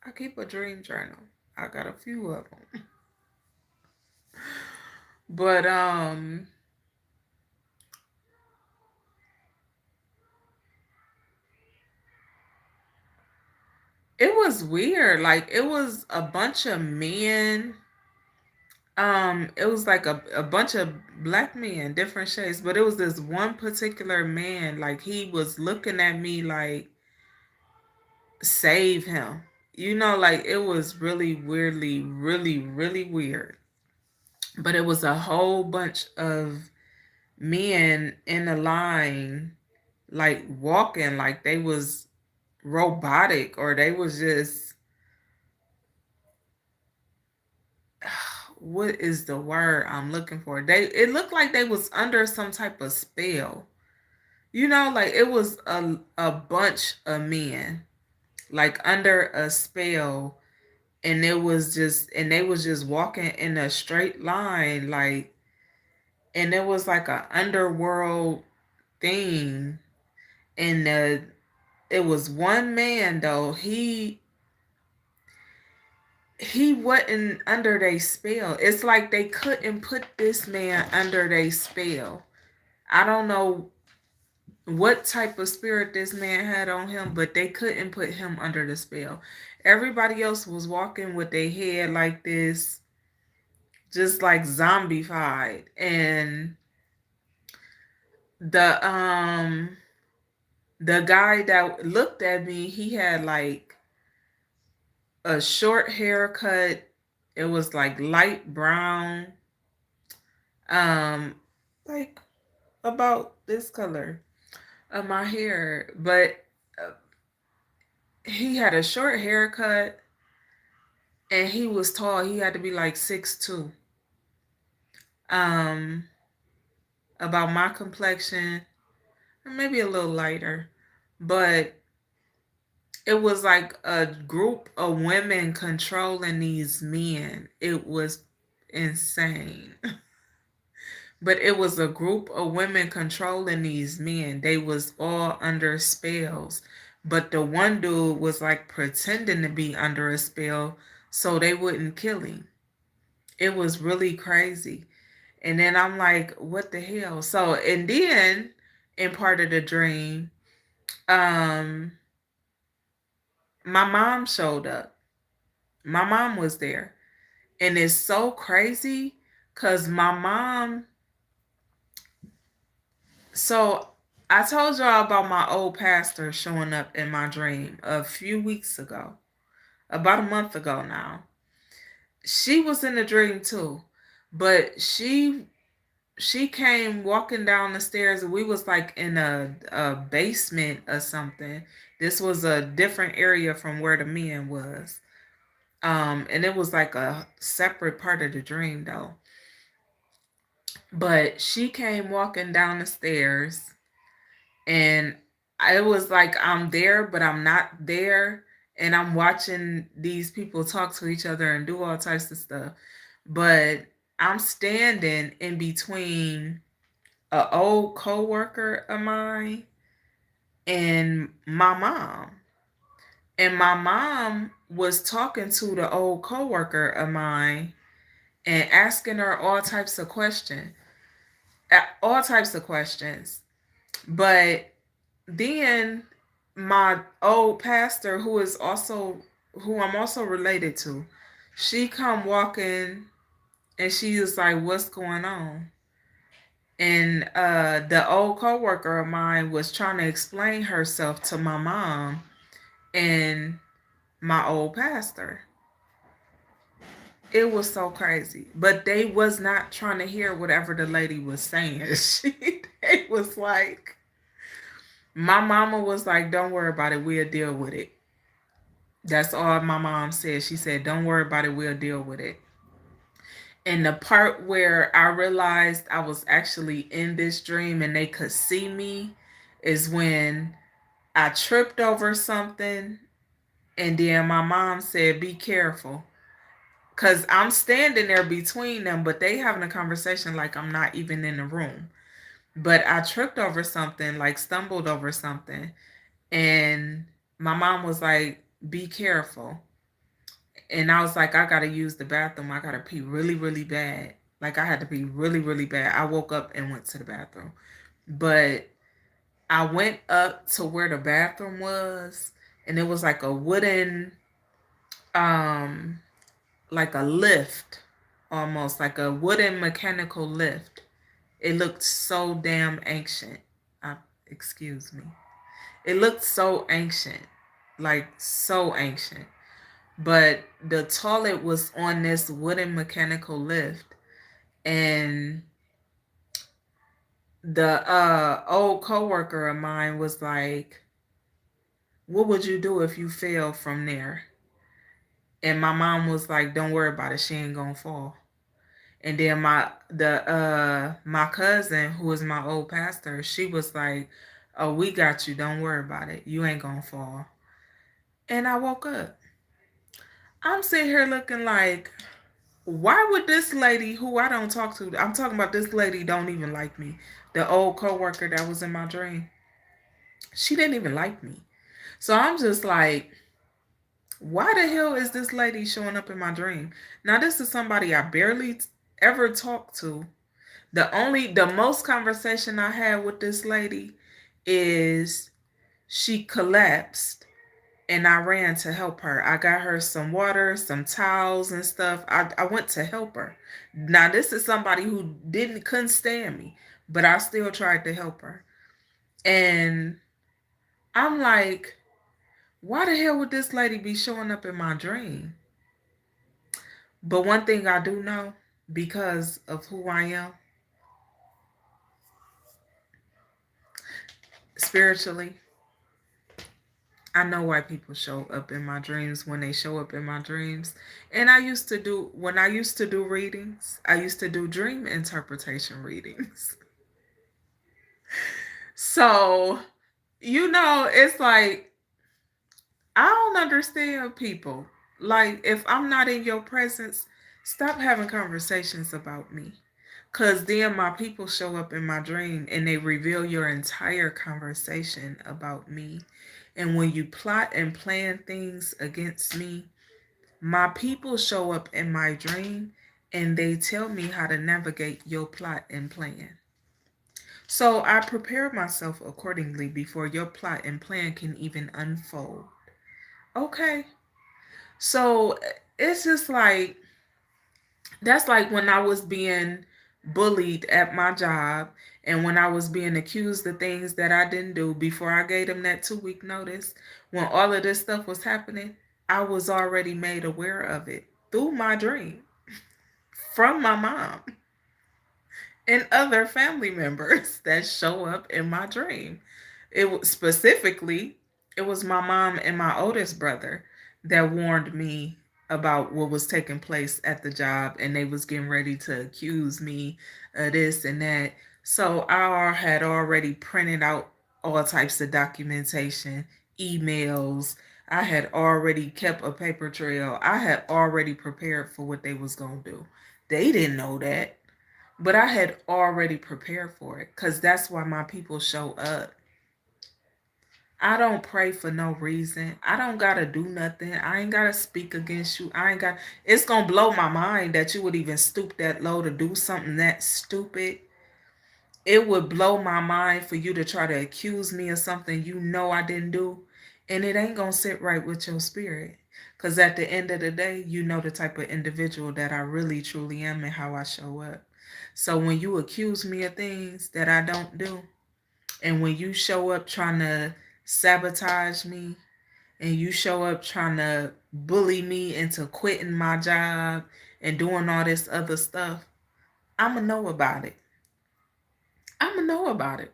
I keep a dream journal. I got a few of them. But it was weird. Like it was a bunch of men. It was like a bunch of black men, different shades, but it was this one particular man, like he was looking at me like save him. You know, like it was really weirdly, really, really weird. But it was a whole bunch of men in a line, like walking like they was robotic or they was just what is the word I'm looking for? It looked like they was under some type of spell. You know, like it was a bunch of men like under a spell, and they was just walking in a straight line, like, and it was like a underworld thing. And it was one man though, he wasn't under their spell. It's like they couldn't put this man under their spell. I don't know what type of spirit this man had on him, but they couldn't put him under the spell. Everybody else was walking with their head like this, just like zombified. And the guy that looked at me, he had like a short haircut. It was like light brown, um, like about this color of my hair, but he had a short haircut and he was tall. He had to be like 6'2". Um, about my complexion, or maybe a little lighter, but it was like a group of women controlling these men. It was insane. But it was a group of women controlling these men. They was all under spells. But the one dude was like pretending to be under a spell so they wouldn't kill him. It was really crazy. And then I'm like, what the hell? So, and then in part of the dream, my mom showed up. My mom was there. And it's so crazy because my mom, so I told y'all about my old pastor showing up in my dream a few weeks ago, about a month ago now. She was in the dream too, but she she came walking down the stairs. We was like in a basement or something. This was a different area from where the men was. And it was like a separate part of the dream though. But she came walking down the stairs, and it was like I'm there, but I'm not there. And I'm watching these people talk to each other and do all types of stuff. But I'm standing in between an old coworker of mine and my mom. And my mom was talking to the old coworker of mine and asking her all types of questions. All types of questions. But then my old pastor, who I'm also related to, she come walking and she was like, "What's going on?" And the old coworker of mine was trying to explain herself to my mom and my old pastor. It was so crazy, but they was not trying to hear whatever the lady was saying. They was like, my mama was like, "Don't worry about it, we'll deal with it." That's all my mom said. She said, "Don't worry about it, we'll deal with it." And the part where I realized I was actually in this dream and they could see me is when I tripped over something, and then my mom said, "Be careful." Because I'm standing there between them, but they having a conversation like I'm not even in the room. But I tripped over something, like stumbled over something. And my mom was like, "Be careful." And I was like, "I got to use the bathroom. I got to pee really, really bad." Like I had to pee really, really bad. I woke up and went to the bathroom. But I went up to where the bathroom was, and it was like a wooden, um, like a lift, almost like a wooden mechanical lift. It looked so damn ancient. Excuse me. It looked so ancient, like so ancient. But the toilet was on this wooden mechanical lift, and the old coworker of mine was like, "What would you do if you fell from there?" And my mom was like, "Don't worry about it. She ain't gonna fall." And then my cousin, who was my old pastor, she was like, "Oh, we got you. Don't worry about it. You ain't gonna fall." And I woke up. I'm sitting here looking like, why would this lady who I don't talk to, I'm talking about this lady don't even like me. The old coworker that was in my dream, she didn't even like me. So I'm just like, why the hell is this lady showing up in my dream? Now this is somebody I barely ever talked to. The most conversation I had with this lady is she collapsed and I ran to help her. I got her some water, some towels and stuff. I went to help her. Now this is somebody who couldn't stand me, but I still tried to help her. And I'm like, why the hell would this lady be showing up in my dream? But one thing I do know, because of who I am spiritually, I know why people show up in my dreams when they show up in my dreams. And when I used to do readings, I used to do dream interpretation readings. So, it's like, I don't understand people. Like, if I'm not in your presence, stop having conversations about me. Because then my people show up in my dream and they reveal your entire conversation about me. And when you plot and plan things against me, my people show up in my dream and they tell me how to navigate your plot and plan. So I prepare myself accordingly before your plot and plan can even unfold. Okay. So it's just like, that's like when I was being bullied at my job and when I was being accused of things that I didn't do before I gave them that 2 week notice. When all of this stuff was happening, I was already made aware of it through my dream from my mom. and other family members that show up in my dream. It was specifically, it was my mom and my oldest brother that warned me about what was taking place at the job, and they was getting ready to accuse me of this and that. So I had already printed out all types of documentation, emails. I had already kept a paper trail. I had already prepared for what they was going to do. They didn't know that, but I had already prepared for it, because that's why my people show up. I don't pray for no reason. I don't gotta do nothing. I ain't gotta speak against you. I ain't got. It's gonna blow my mind that you would even stoop that low to do something that stupid. It would blow my mind for you to try to accuse me of something you know I didn't do, and it ain't gonna sit right with your spirit. Cause at the end of the day, you know the type of individual that I really truly am and how I show up. So when you accuse me of things that I don't do, and when you show up trying to sabotage me, and you show up trying to bully me into quitting my job and doing all this other stuff, I'ma know about it. I'ma know about it.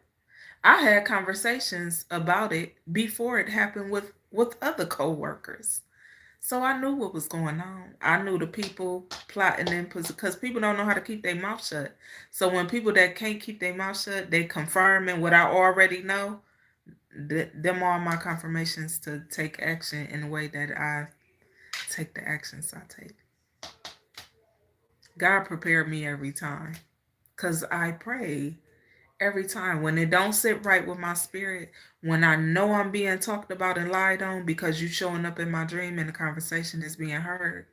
I had conversations about it before it happened with other coworkers. So I knew what was going on. I knew the people plotting and because people don't know how to keep their mouth shut. So when people that can't keep their mouth shut, they confirming what I already know. Them are my confirmations to take action in the way that I take the actions I take. God prepared me every time, cause I pray every time when it don't sit right with my spirit, when I know I'm being talked about and lied on because you showing up in my dream and the conversation is being heard,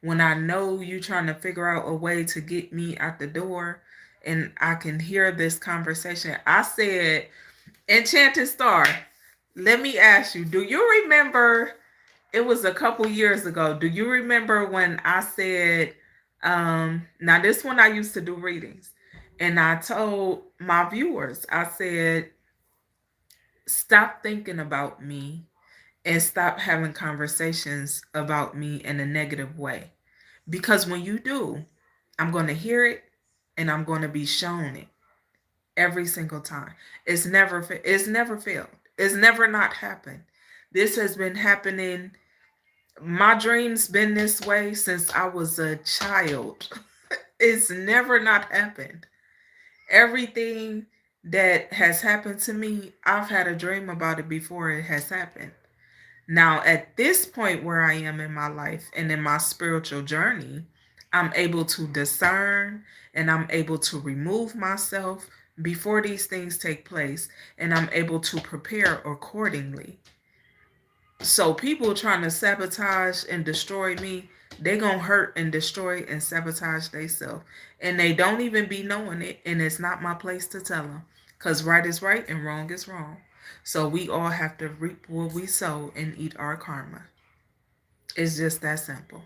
when I know you trying to figure out a way to get me out the door and I can hear this conversation. I said, Enchanted Star, let me ask you, do you remember, it was a couple years ago, do you remember when I said, now this one I used to do readings, and I told my viewers, I said, stop thinking about me and stop having conversations about me in a negative way. Because when you do, I'm going to hear it and I'm going to be shown it every single time. It's never failed. It's never not happened. This has been happening. My dreams been this way since I was a child. It's never not happened. Everything that has happened to me, I've had a dream about it before it has happened. Now, at this point where I am in my life and in my spiritual journey, I'm able to discern and I'm able to remove myself before these things take place, and I'm able to prepare accordingly. So people trying to sabotage and destroy me, they gonna hurt and destroy and sabotage themselves, and they don't even be knowing it. And it's not my place to tell them, cause right is right and wrong is wrong. So we all have to reap what we sow and eat our karma. It's just that simple.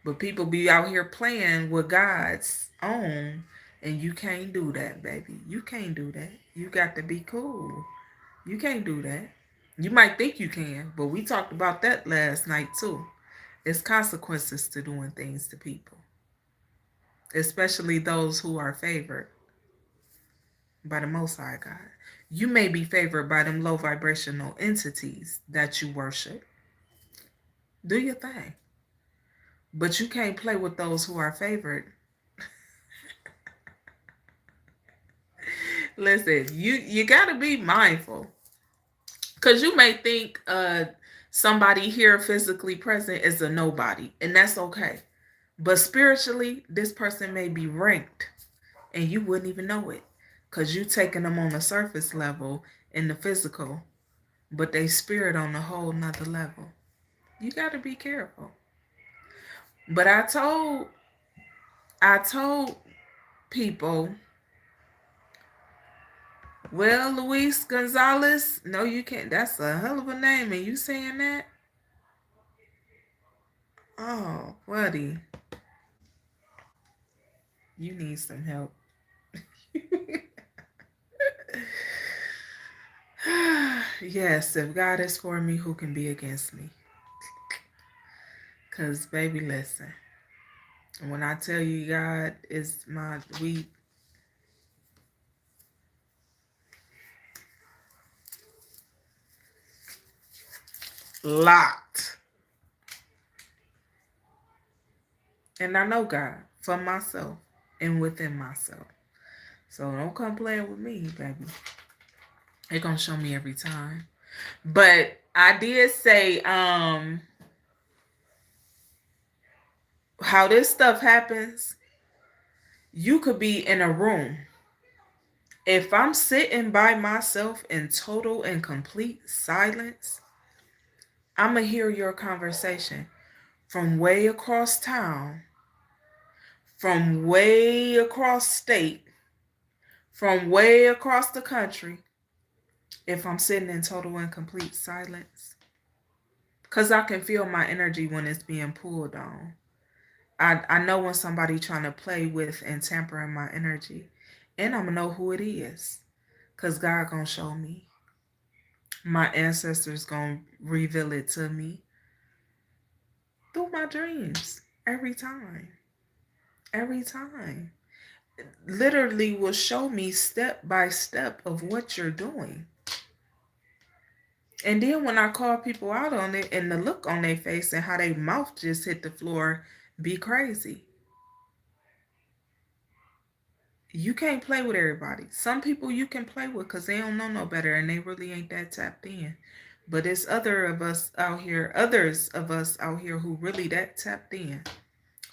But people be out here playing with God's own, and you can't do that, baby. You can't do that. You got to be cool. You can't do that. You might think you can, but we talked about that last night too. It's consequences to doing things to people, especially those who are favored by the Most High God. You may be favored by them low vibrational entities that you worship. Do your thing. But you can't play with those who are favored. Listen, you gotta be mindful. Cause you may think somebody here physically present is a nobody, and that's okay. But spiritually, this person may be ranked and you wouldn't even know it. Cause you taking them on the surface level in the physical, but they spirit on a whole nother level. You gotta be careful. But I told people, well, Luis Gonzalez, no, you can't. That's a hell of a name, and you saying that? Oh, buddy, you need some help. Yes, if God is for me, who can be against me? Cause baby, listen. When I tell you God is my Locked. And I know God for myself and within myself. So don't come playing with me, baby. They're gonna show me every time. But I did say, how this stuff happens, you could be in a room. If I'm sitting by myself in total and complete silence, I'm going to hear your conversation from way across town, from way across state, from way across the country, if I'm sitting in total and complete silence. Because I can feel my energy when it's being pulled on. I know when somebody trying to play with and tamper in my energy. And I'm going to know who it is. Because God going to show me. My ancestors going to reveal it to me. Through my dreams. Every time. Every time. Literally will show me step by step of what you're doing. And then when I call people out on it and the look on their face and how their mouth just hit the floor, be crazy. You can't play with everybody. Some people you can play with because they don't know no better and they really ain't that tapped in. But it's others of us out here who really that tapped in,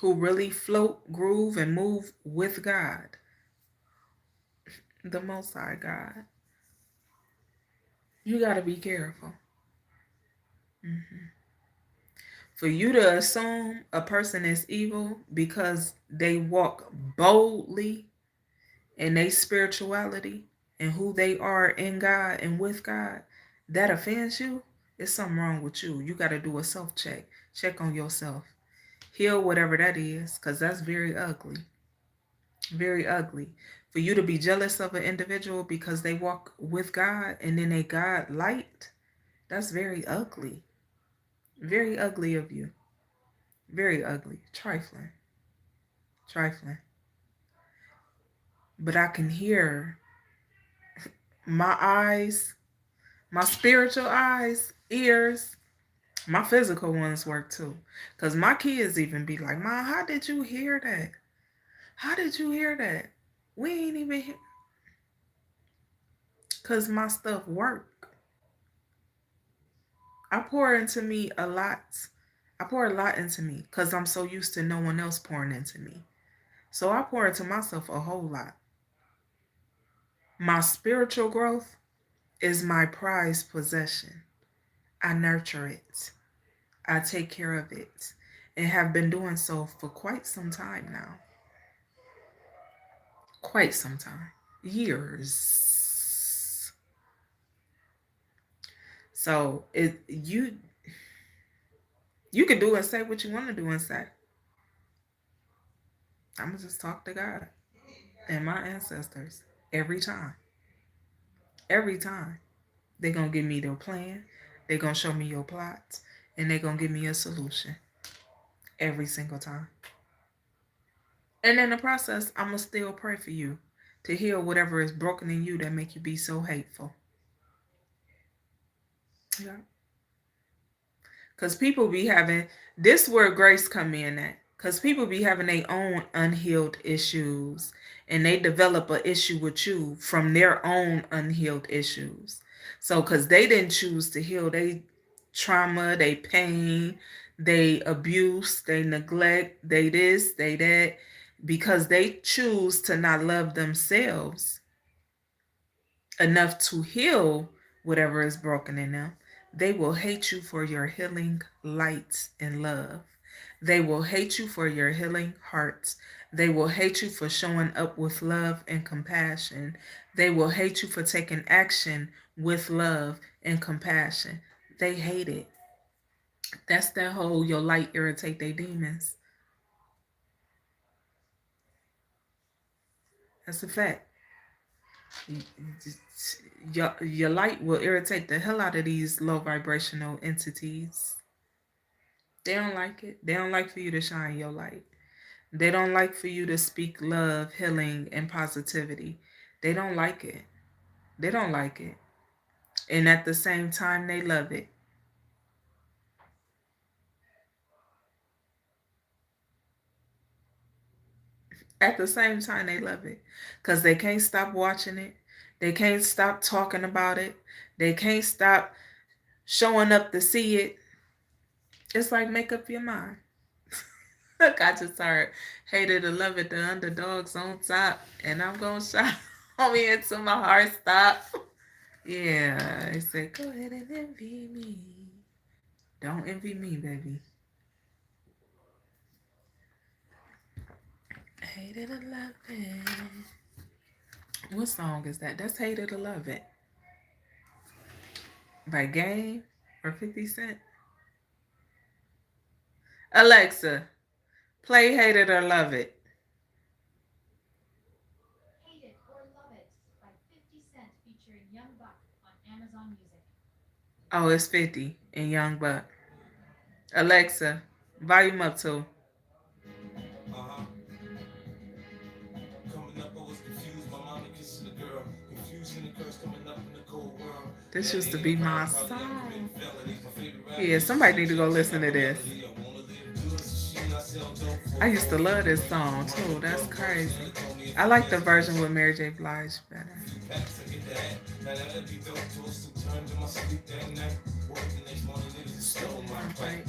who really float, groove, and move with God, the Most High God. You got to be careful. For you to assume a person is evil because they walk boldly in their spirituality and who they are in God and with God, that offends you, it's something wrong with you. You got to do a self-check. Check on yourself. Heal whatever that is, because that's very ugly. Very ugly. For you to be jealous of an individual because they walk with God and then they God light, that's very ugly. Very ugly of you. Very ugly. Trifling. Trifling. But I can hear my eyes, my spiritual eyes, ears, my physical ones work too. Because my kids even be like, Mom, how did you hear that? How did you hear that? We ain't even hear. Because my stuff work. I pour into me a lot. I pour a lot into me because I'm so used to no one else pouring into me. So I pour into myself a whole lot. My spiritual growth is my prized possession. I nurture it. I take care of it and have been doing so for quite some time now. Quite some time. Years. So you can do and say what you want to do and say. I'm gonna just talk to God and my ancestors every time. Every time. They're gonna give me their plan, they're gonna show me your plots, and they're gonna give me a solution. Every single time. And in the process, I'm gonna still pray for you to heal whatever is broken in you that make you be so hateful. Yeah. Because people be having, this where grace come in at. Because people be having their own unhealed issues. And they develop an issue with you from their own unhealed issues. So because they didn't choose to heal they trauma, they pain, they abuse, they neglect, they this, they that. Because they choose to not love themselves enough to heal whatever is broken in them, they will hate you for your healing light and love. They will hate you for your healing hearts. They will hate you for showing up with love and compassion. They will hate you for taking action with love and compassion. They hate it. That's that whole your light irritate their demons. That's a fact. Your light will irritate the hell out of these low vibrational entities. They don't like it. They don't like for you to shine your light. They don't like for you to speak love, healing, and positivity. They don't like it. They don't like it. And at the same time, they love it. At the same time, they love it because they can't stop watching it. They can't stop talking about it. They can't stop showing up to see it. It's like make up your mind. Look, I just heard hated to love it, the underdogs on top, and I'm gonna shout on me until my heart stop. Yeah, they said go ahead and envy me. Don't envy me, baby. Hated to love it. What song is that? That's Hated to Love It by Game or 50 Cent. Alexa, play Hate It or Love It. Hate It or Love It by 50 Cent featuring Young Buck on Amazon Music. Oh, it's 50 and Young Buck. Alexa, volume up to. Uh-huh. Coming up, I was confused. My mom and kissing the girl. Confusion and curse coming up in the cold world. This used to be my song. Yeah, somebody need to go listen to this. I used to love this song too. That's crazy. I like the version with Mary J. Blige better. Stole my bike.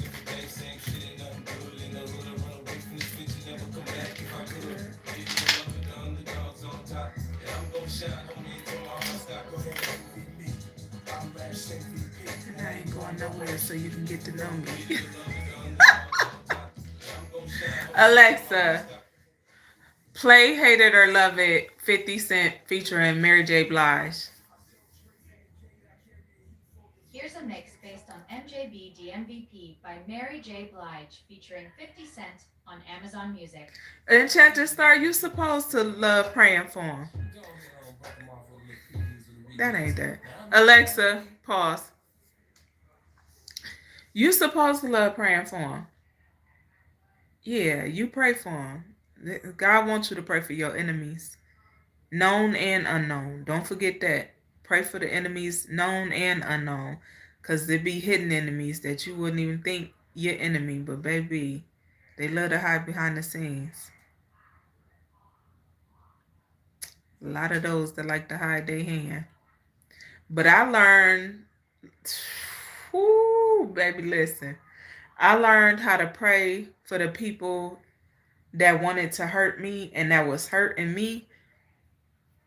And I ain't going nowhere so you can get to know me. Alexa, play Hate It or Love It, 50 Cent featuring Mary J. Blige. Here's a mix based on MJB DMVP by Mary J. Blige featuring 50 Cent on Amazon Music. Enchanted Star, you supposed to love praying for him. That ain't that. Alexa, pause. You supposed to love praying for him. Yeah, you pray for him. God wants you to pray for your enemies, known and unknown. Don't forget that. Pray for the enemies, known and unknown, because there be hidden enemies that you wouldn't even think your enemy, but baby, they love to hide behind the scenes. A lot of those that like to hide their hand. But I learned, whoo, baby, listen. I learned how to pray for the people that wanted to hurt me and that was hurting me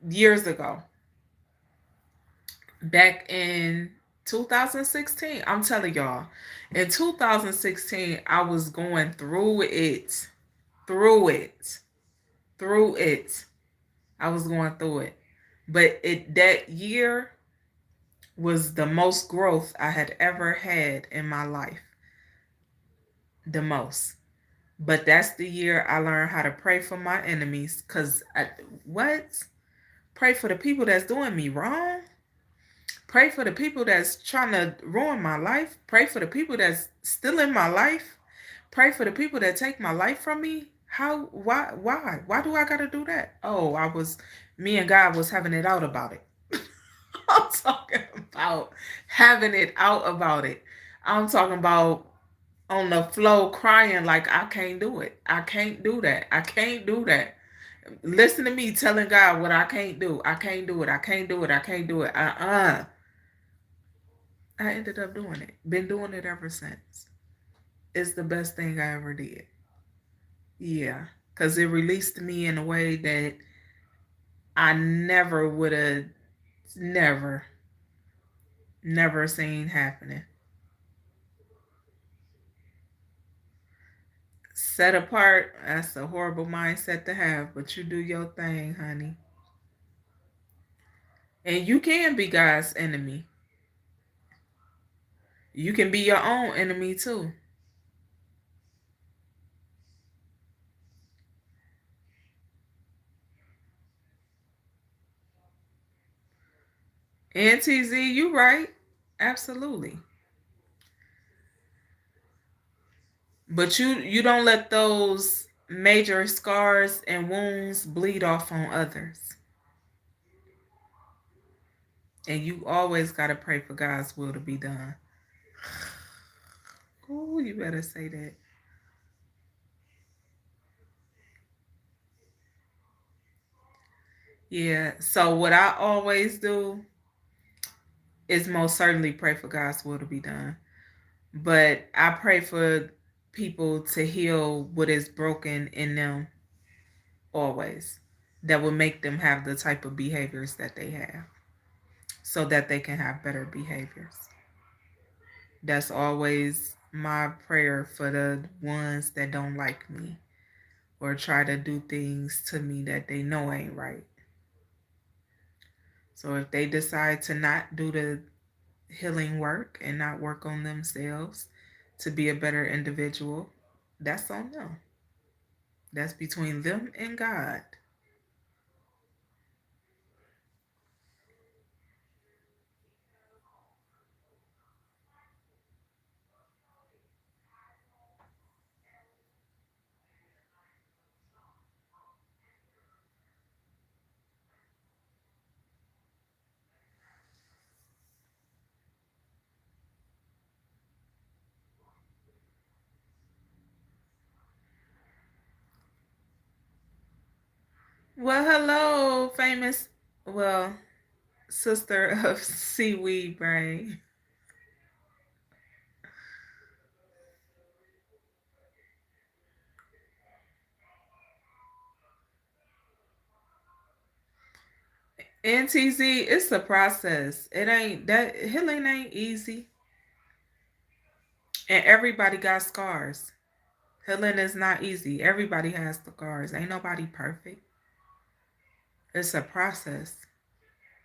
years ago. Back in 2016, I'm telling y'all, in 2016, I was going through it. Through it. Through it. I was going through it. But that year was the most growth I had ever had in my life. The most. But that's the year I learned how to pray for my enemies. Because, what? Pray for the people that's doing me wrong? Pray for the people that's trying to ruin my life? Pray for the people that's stealing my life? Pray for the people that take my life from me? How? Why do I gotta do that? Oh, me and God was having it out about it. I'm talking about having it out about it. I'm talking about on the floor crying like I can't do it. I can't do that. I can't do that. Listen to me telling God what I can't do. I can't do it. I can't do it. I can't do it. I ended up doing it. Been doing it ever since. It's the best thing I ever did. Yeah. Because it released me in a way that I never would have, never, never seen happening. Set apart, that's a horrible mindset to have, but you do your thing, honey. And you can be God's enemy. You can be your own enemy too. NTZ, you right. Absolutely. But you don't let those major scars and wounds bleed off on others. And you always got to pray for God's will to be done. Oh, you better say that. Yeah. So what I always do is most certainly pray for God's will to be done. But I pray for people to heal what is broken in them always, that will make them have the type of behaviors that they have so that they can have better behaviors. That's always my prayer for the ones that don't like me or try to do things to me that they know ain't right. So if they decide to not do the healing work and not work on themselves to be a better individual, that's on them. That's between them and God. Well, hello, famous, well, sister of seaweed brain. NTZ, it's a process. It ain't that healing ain't easy. And everybody got scars. Healing is not easy. Everybody has scars. Ain't nobody perfect. It's a process.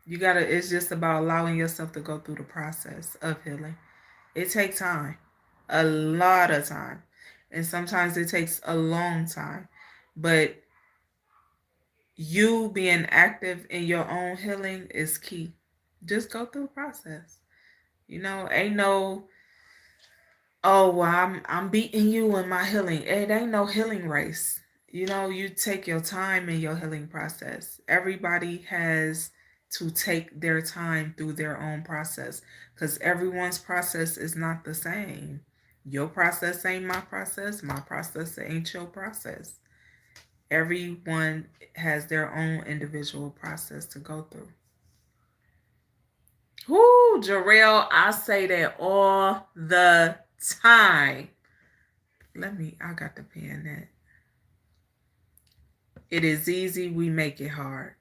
You gotta, it's just about allowing yourself to go through the process of healing. It takes time. A lot of time. And sometimes it takes a long time. But you being active in your own healing is key. Just go through the process. Ain't no, oh well, I'm beating you in my healing. It ain't no healing race. You take your time in your healing process. Everybody has to take their time through their own process because everyone's process is not the same. Your process ain't my process. My process ain't your process. Everyone has their own individual process to go through. Whoo, Jarrell, I say that all the time. I got the pen that. It is easy, we make it hard.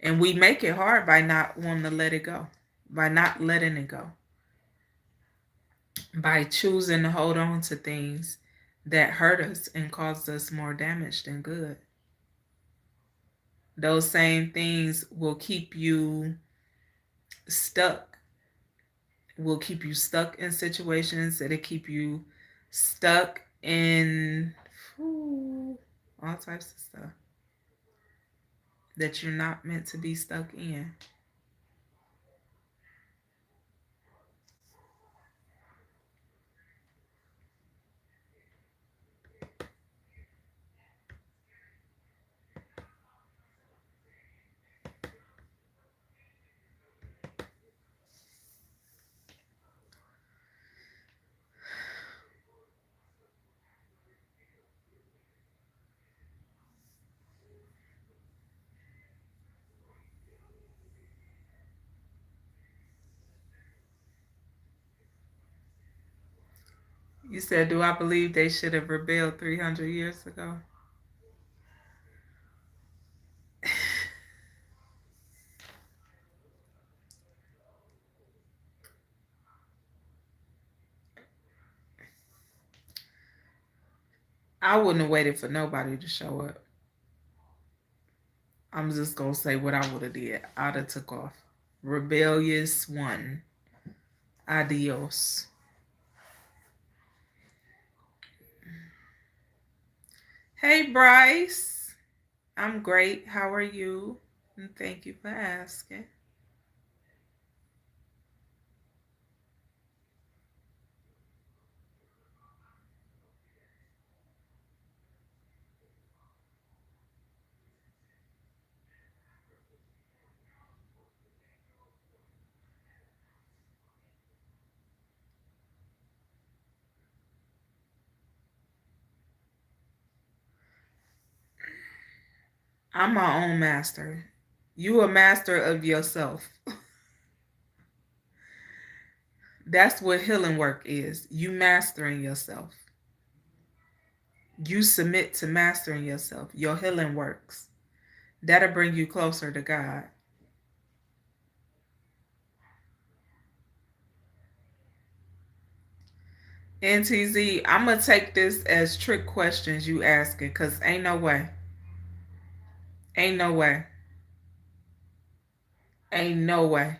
And we make it hard by not wanting to let it go, by not letting it go, by choosing to hold on to things that hurt us and caused us more damage than good. Those same things will keep you stuck, will keep you stuck in situations, that'll keep you stuck in all types of stuff that you're not meant to be stuck in. You said, do I believe they should have rebelled 300 years ago? I wouldn't have waited for nobody to show up. I'm just gonna say what I would have did. I'd have took off. Rebellious one. Adios. Hey Bryce. I'm great. How are you? And thank you for asking. I'm my own master. You a master of yourself. That's what healing work is. You mastering yourself. You submit to mastering yourself. Your healing works. That'll bring you closer to God. NTZ, I'm gonna take this as trick questions you asking, cause ain't no way. Ain't no way. Ain't no way.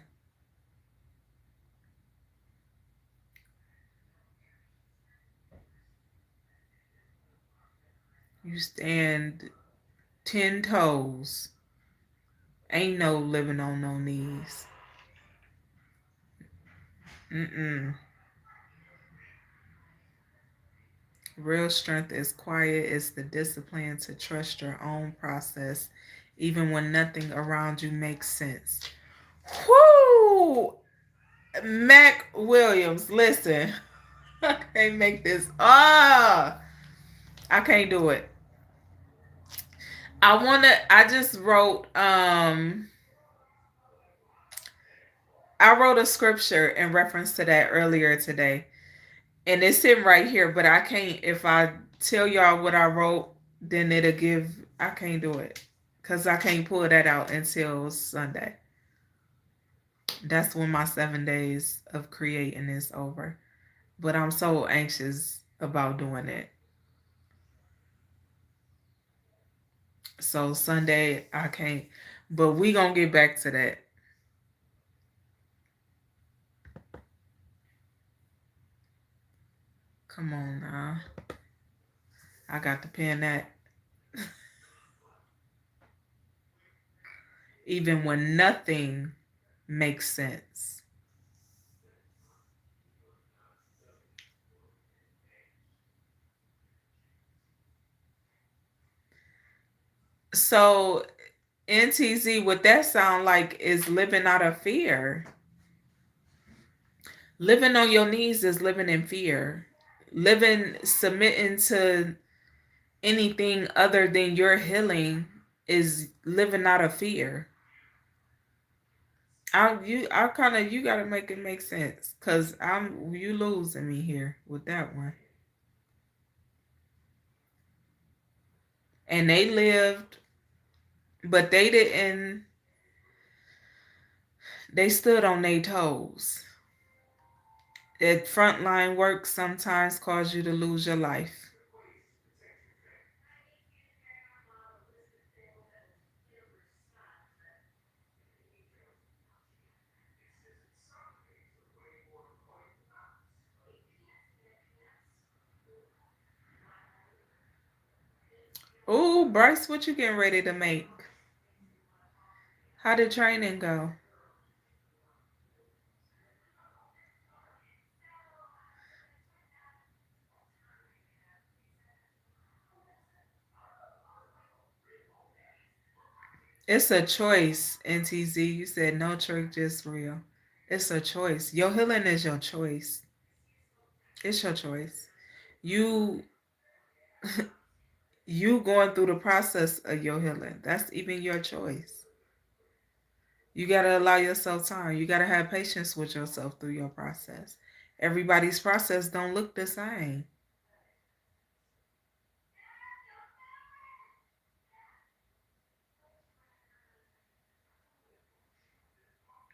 You stand 10 toes. Ain't no living on no knees. Mm-mm. Real strength is quiet. It's the discipline to trust your own process, even when nothing around you makes sense. Whoo! Mac Williams, listen. I can't make this. I can't do it. I just wrote I wrote a scripture in reference to that earlier today. And it's sitting right here, but I can't, if I tell y'all what I wrote, then it'll give, I can't do it. Because I can't pull that out until Sunday. That's when my 7 days of creating is over. But I'm so anxious about doing it. So Sunday, I can't. But we going to get back to that. Come on now. I got to pin that. Even when nothing makes sense. So, NTZ, what that sound like is living out of fear. Living on your knees is living in fear. Living, submitting to anything other than your healing is living out of fear. I kind of, you gotta make it make sense, cause you losing me here with that one. And they lived, but they didn't. They stood on their toes. That frontline work sometimes cause you to lose your life. Ooh, Bryce, what you getting ready to make? How did training go? It's a choice, NTZ. You said no trick, just real. It's a choice. Your healing is your choice. It's your choice. You you going through the process of your healing. That's even your choice. You gotta allow yourself time. You gotta have patience with yourself through your process. Everybody's process don't look the same.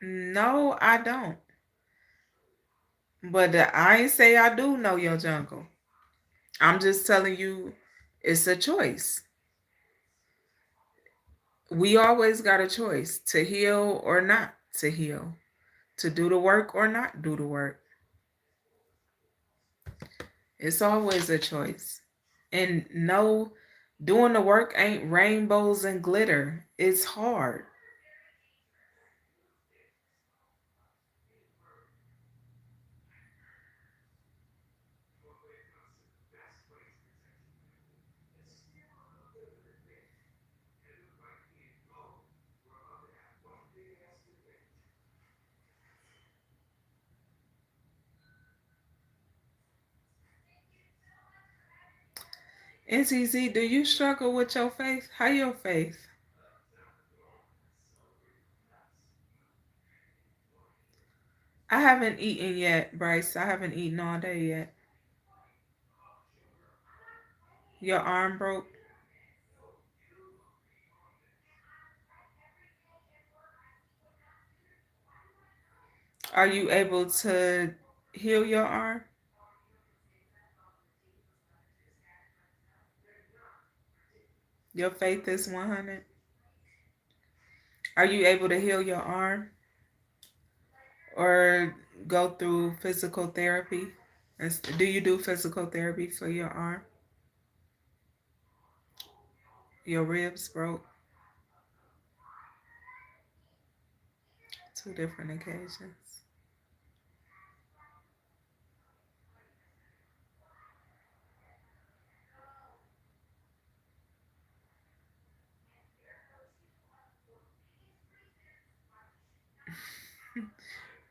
No, I don't. But I ain't say I do know your jungle. I'm just telling you it's a choice. We always got a choice to heal or not to heal, to do the work or not do the work. It's always a choice. And no, doing the work ain't rainbows and glitter. It's hard. NCZ, do you struggle with your faith? How your faith? I haven't eaten yet, Bryce. I haven't eaten all day yet. Your arm broke. Are you able to heal your arm? Your faith is 100. Are you able to heal your arm or go through physical therapy? Do you do physical therapy for your arm? Your ribs broke. Two different occasions.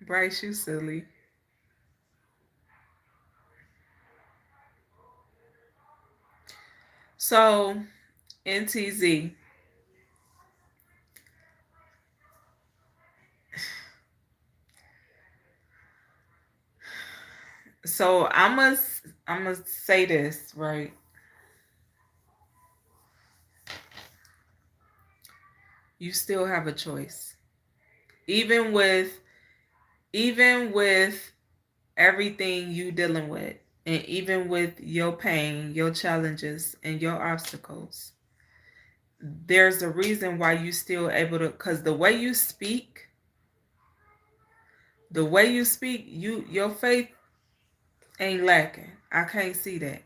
Bryce, you silly. So, NTZ. So I must say this, right? You still have a choice. Even with even with everything you dealing with, and even with your pain, your challenges, and your obstacles, there's a reason why you still able to, because the way you speak, your faith ain't lacking. I can't see that.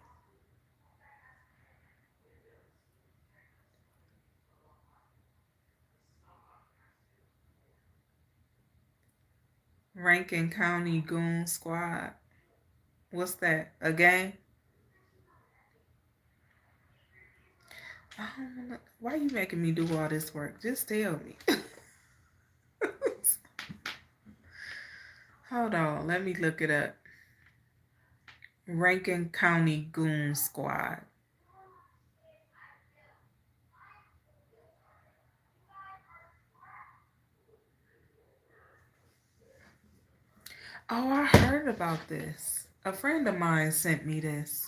Rankin County Goon Squad. What's that? A gang? Why you making me do all this work? Just tell me. Hold on, let me look it up. Rankin County Goon Squad. Oh, I heard about this. A friend of mine sent me this.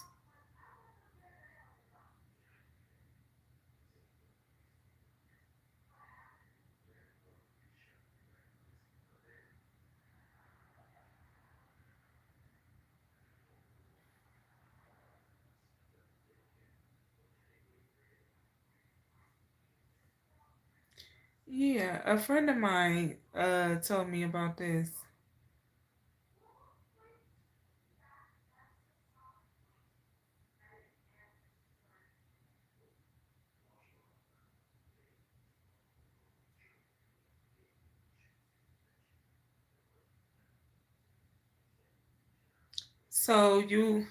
Yeah, a friend of mine told me about this. So you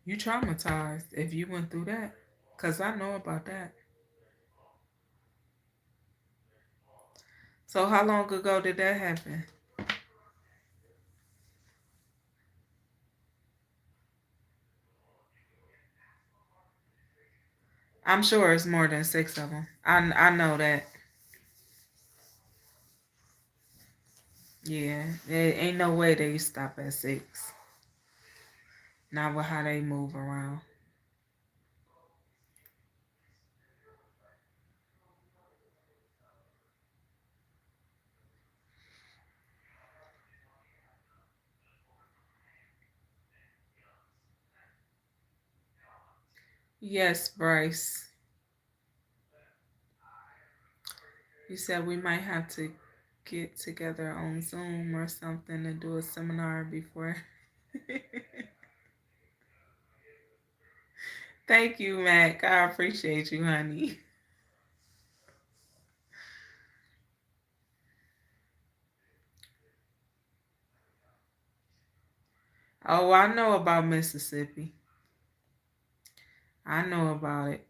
traumatized if you went through that, cause I know about that. So how long ago did that happen? I'm sure it's more than six of them. I know that. Yeah, there ain't no way they stop at six. Not with how they move around. Yes, Bryce. You said we might have to get together on Zoom or something to do a seminar before. Thank you, Mac. I appreciate you, honey. Oh, I know about Mississippi. I know about it.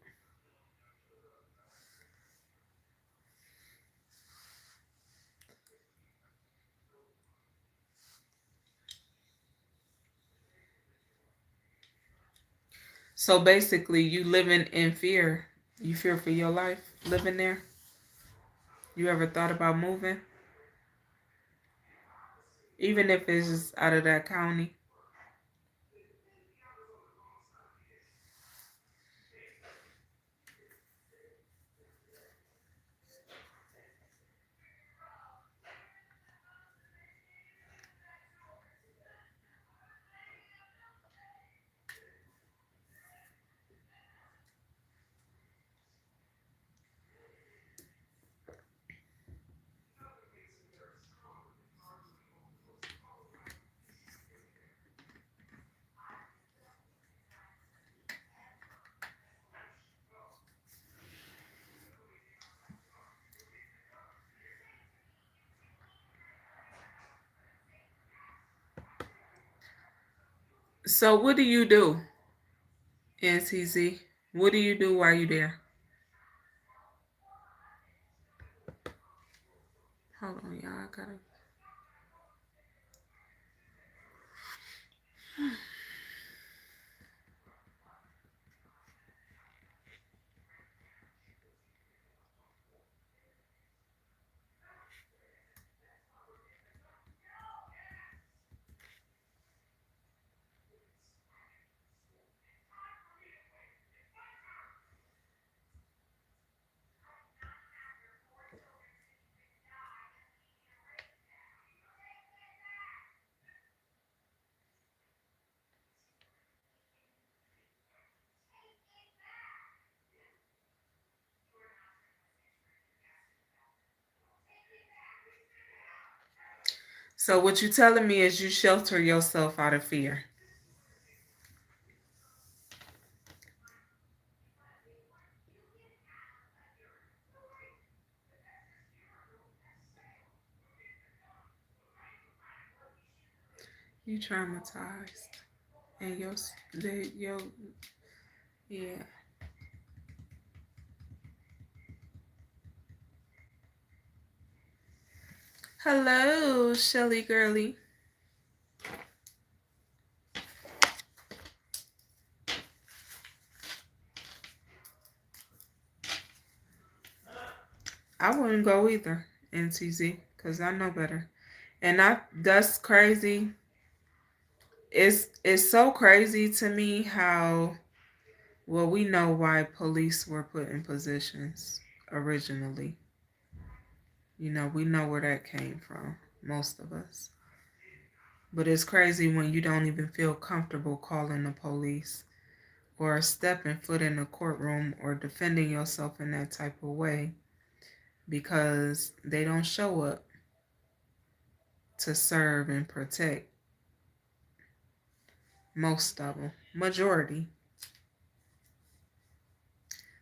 So basically, you living in fear. You fear for your life living there. You ever thought about moving? Even if it's just out of that county? So what do you do, NTZ? What do you do while you there? Hold on, y'all. I gotta. So what you telling me is you shelter yourself out of fear. You traumatized, and your yeah. Hello, Shelly girly. I wouldn't go either, NTZ, because I know better. And that's crazy. It's so crazy to me how well we know why police were put in positions originally. You know, we know where that came from, most of us. But it's crazy when you don't even feel comfortable calling the police or stepping foot in the courtroom or defending yourself in that type of way because they don't show up to serve and protect. Most of them, majority.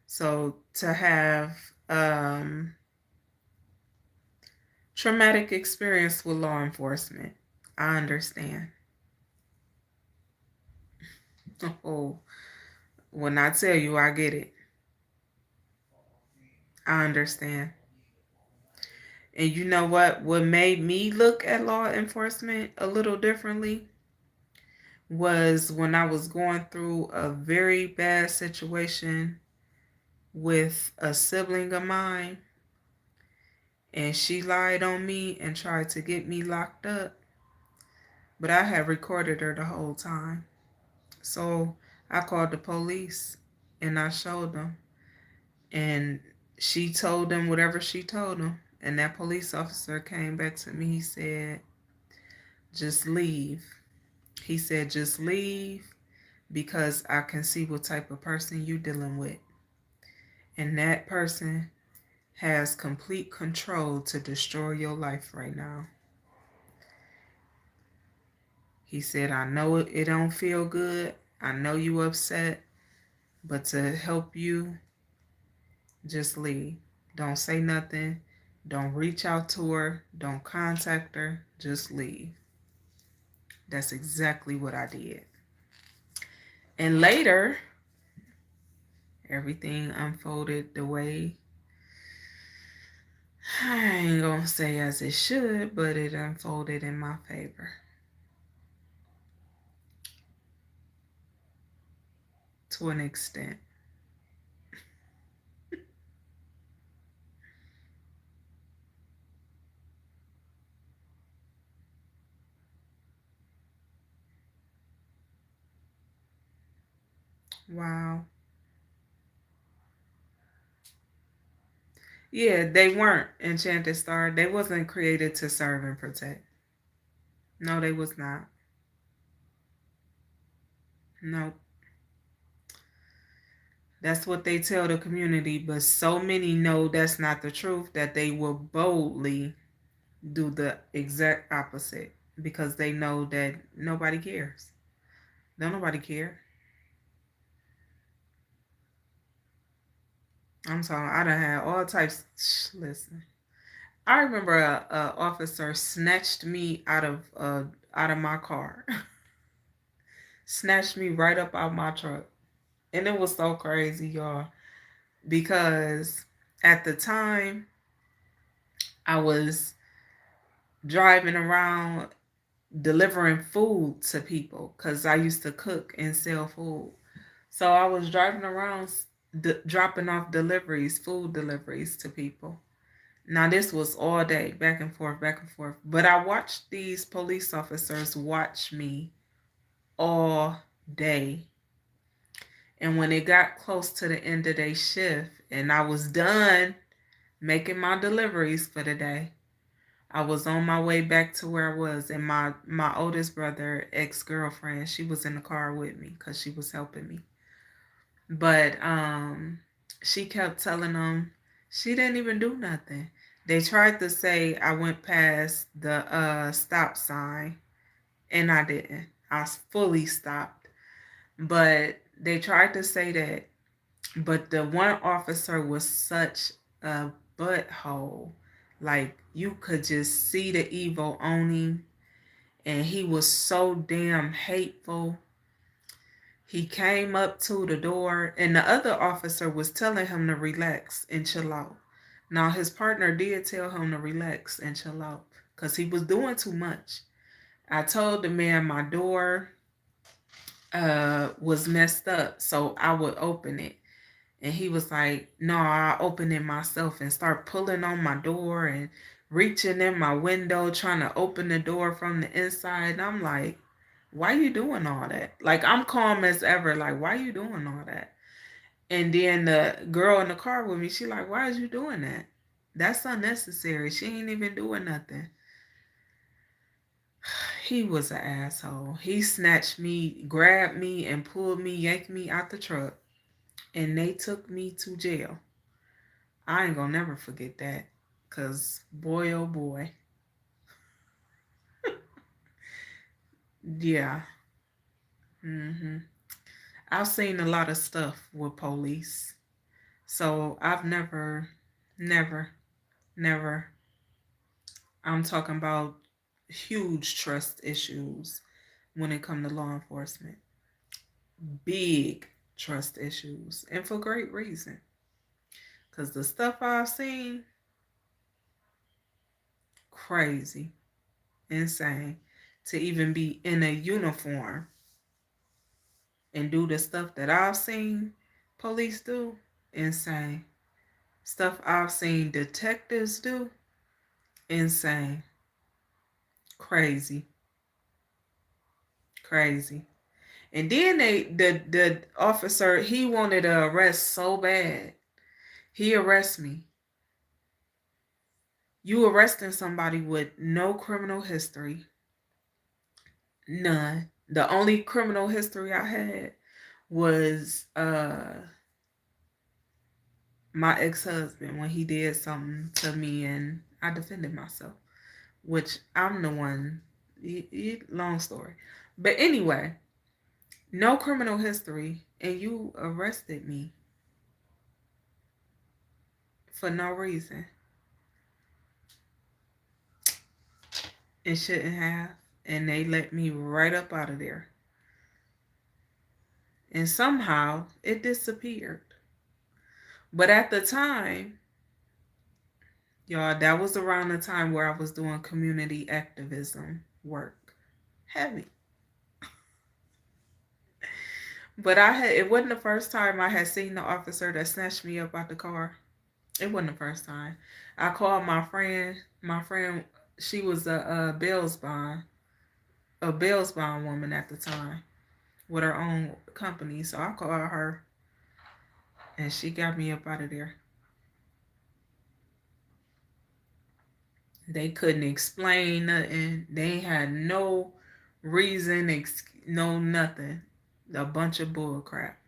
So to have traumatic experience with law enforcement, I understand. Oh, when I tell you, I get it. I understand. And you know what? What made me look at law enforcement a little differently was when I was going through a very bad situation with a sibling of mine, and she lied on me and tried to get me locked up. But I had recorded her the whole time. So I called the police and I showed them. And she told them whatever she told them. And that police officer came back to me. He said, just leave. He said, just leave because I can see what type of person you're dealing with. And that person has complete control to destroy your life right now. He said, I know it don't feel good. I know you upset. But to help you, just leave. Don't say nothing. Don't reach out to her. Don't contact her. Just leave. That's exactly what I did. And later, everything unfolded the way, I ain't gonna say as it should, but it unfolded in my favor. To an extent. Wow. Yeah, they weren't Enchanted Star. They wasn't created to serve and protect. No, they was not. No, that's what they tell the community, but so many know that's not the truth that they will boldly do the exact opposite because they know that nobody cares. Don't nobody care. I'm talking. I done had all types. Listen, I remember a officer snatched me out of my car, snatched me right up out my truck, and it was so crazy, y'all, because at the time I was driving around delivering food to people because I used to cook and sell food. So I was driving around dropping off deliveries, food deliveries to people. Now, this was all day, back and forth, back and forth. But I watched these police officers watch me all day. And when it got close to the end of their shift and I was done making my deliveries for the day, I was on my way back to where I was. And my oldest brother, ex-girlfriend, she was in the car with me because she was helping me. But she kept telling them she didn't even do nothing. They tried to say I went past the stop sign, and I didn't. I fully stopped. But they tried to say that. But the one officer was such a butthole. Like, you could just see the evil on him. And he was so damn hateful. He came up to the door, and the other officer was telling him to relax and chill out. Now, his partner did tell him to relax and chill out because he was doing too much. I told the man my door was messed up, so I would open it. And he was like, no, I'll open it myself, and start pulling on my door and reaching in my window, trying to open the door from the inside. And I'm like, why you doing all that? Like, I'm calm as ever. Like, why you doing all that? And then the girl in the car with me, she like, why is you doing that? That's unnecessary. She ain't even doing nothing. He was an asshole. He snatched me, grabbed me, and pulled me, yanked me out the truck. And they took me to jail. I ain't gonna never forget that. Cause boy oh boy. Yeah. hmm I've seen a lot of stuff with police. So I've never, never. I'm talking about huge trust issues when it comes to law enforcement. Big trust issues. And for great reason. Cause the stuff I've seen, crazy. Insane. To even be in a uniform and do the stuff that I've seen police do, insane. Stuff I've seen detectives do, insane. Crazy. Crazy. And then the officer, he wanted to arrest so bad. He arrests me. You arresting somebody with no criminal history. None. The only criminal history I had was my ex-husband when he did something to me and I defended myself, which I'm the one. Long story. But anyway, no criminal history, and you arrested me for no reason. It shouldn't have. And they let me right up out of there. And somehow it disappeared. But at the time, y'all, that was around the time where I was doing community activism work. Heavy. But it wasn't the first time I had seen the officer that snatched me up out the car. It wasn't the first time. I called my friend. My friend, she was a Bell's bond woman at the time. with her own company. So I called her and she got me up out of there. They couldn't explain nothing. They had no reason, no nothing. A bunch of bull crap.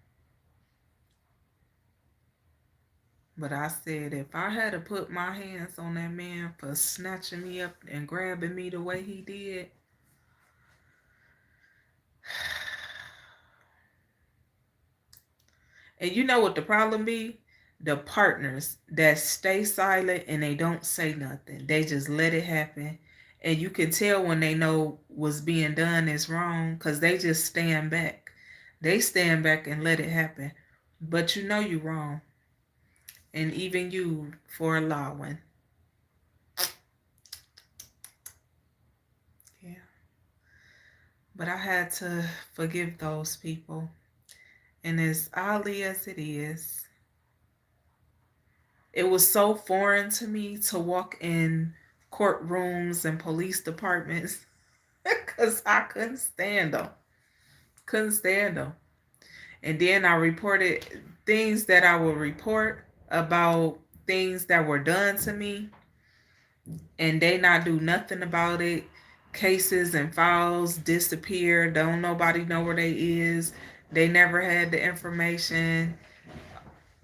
But I said if I had to put my hands on that man for snatching me up and grabbing me the way he did, and you know what the problem be? The partners that stay silent and they don't say nothing. They just let it happen. And you can tell when they know what's being done is wrong because they just stand back. They stand back and let it happen. But you know you're wrong. And even you for allowing. Yeah. But I had to forgive those people. And as oddly as it was so foreign to me to walk in courtrooms and police departments because I couldn't stand them. Couldn't stand them. And then I reported things that I would report about things that were done to me, and they not do nothing about it. Cases and files disappear. Don't nobody know where they is. They never had the information.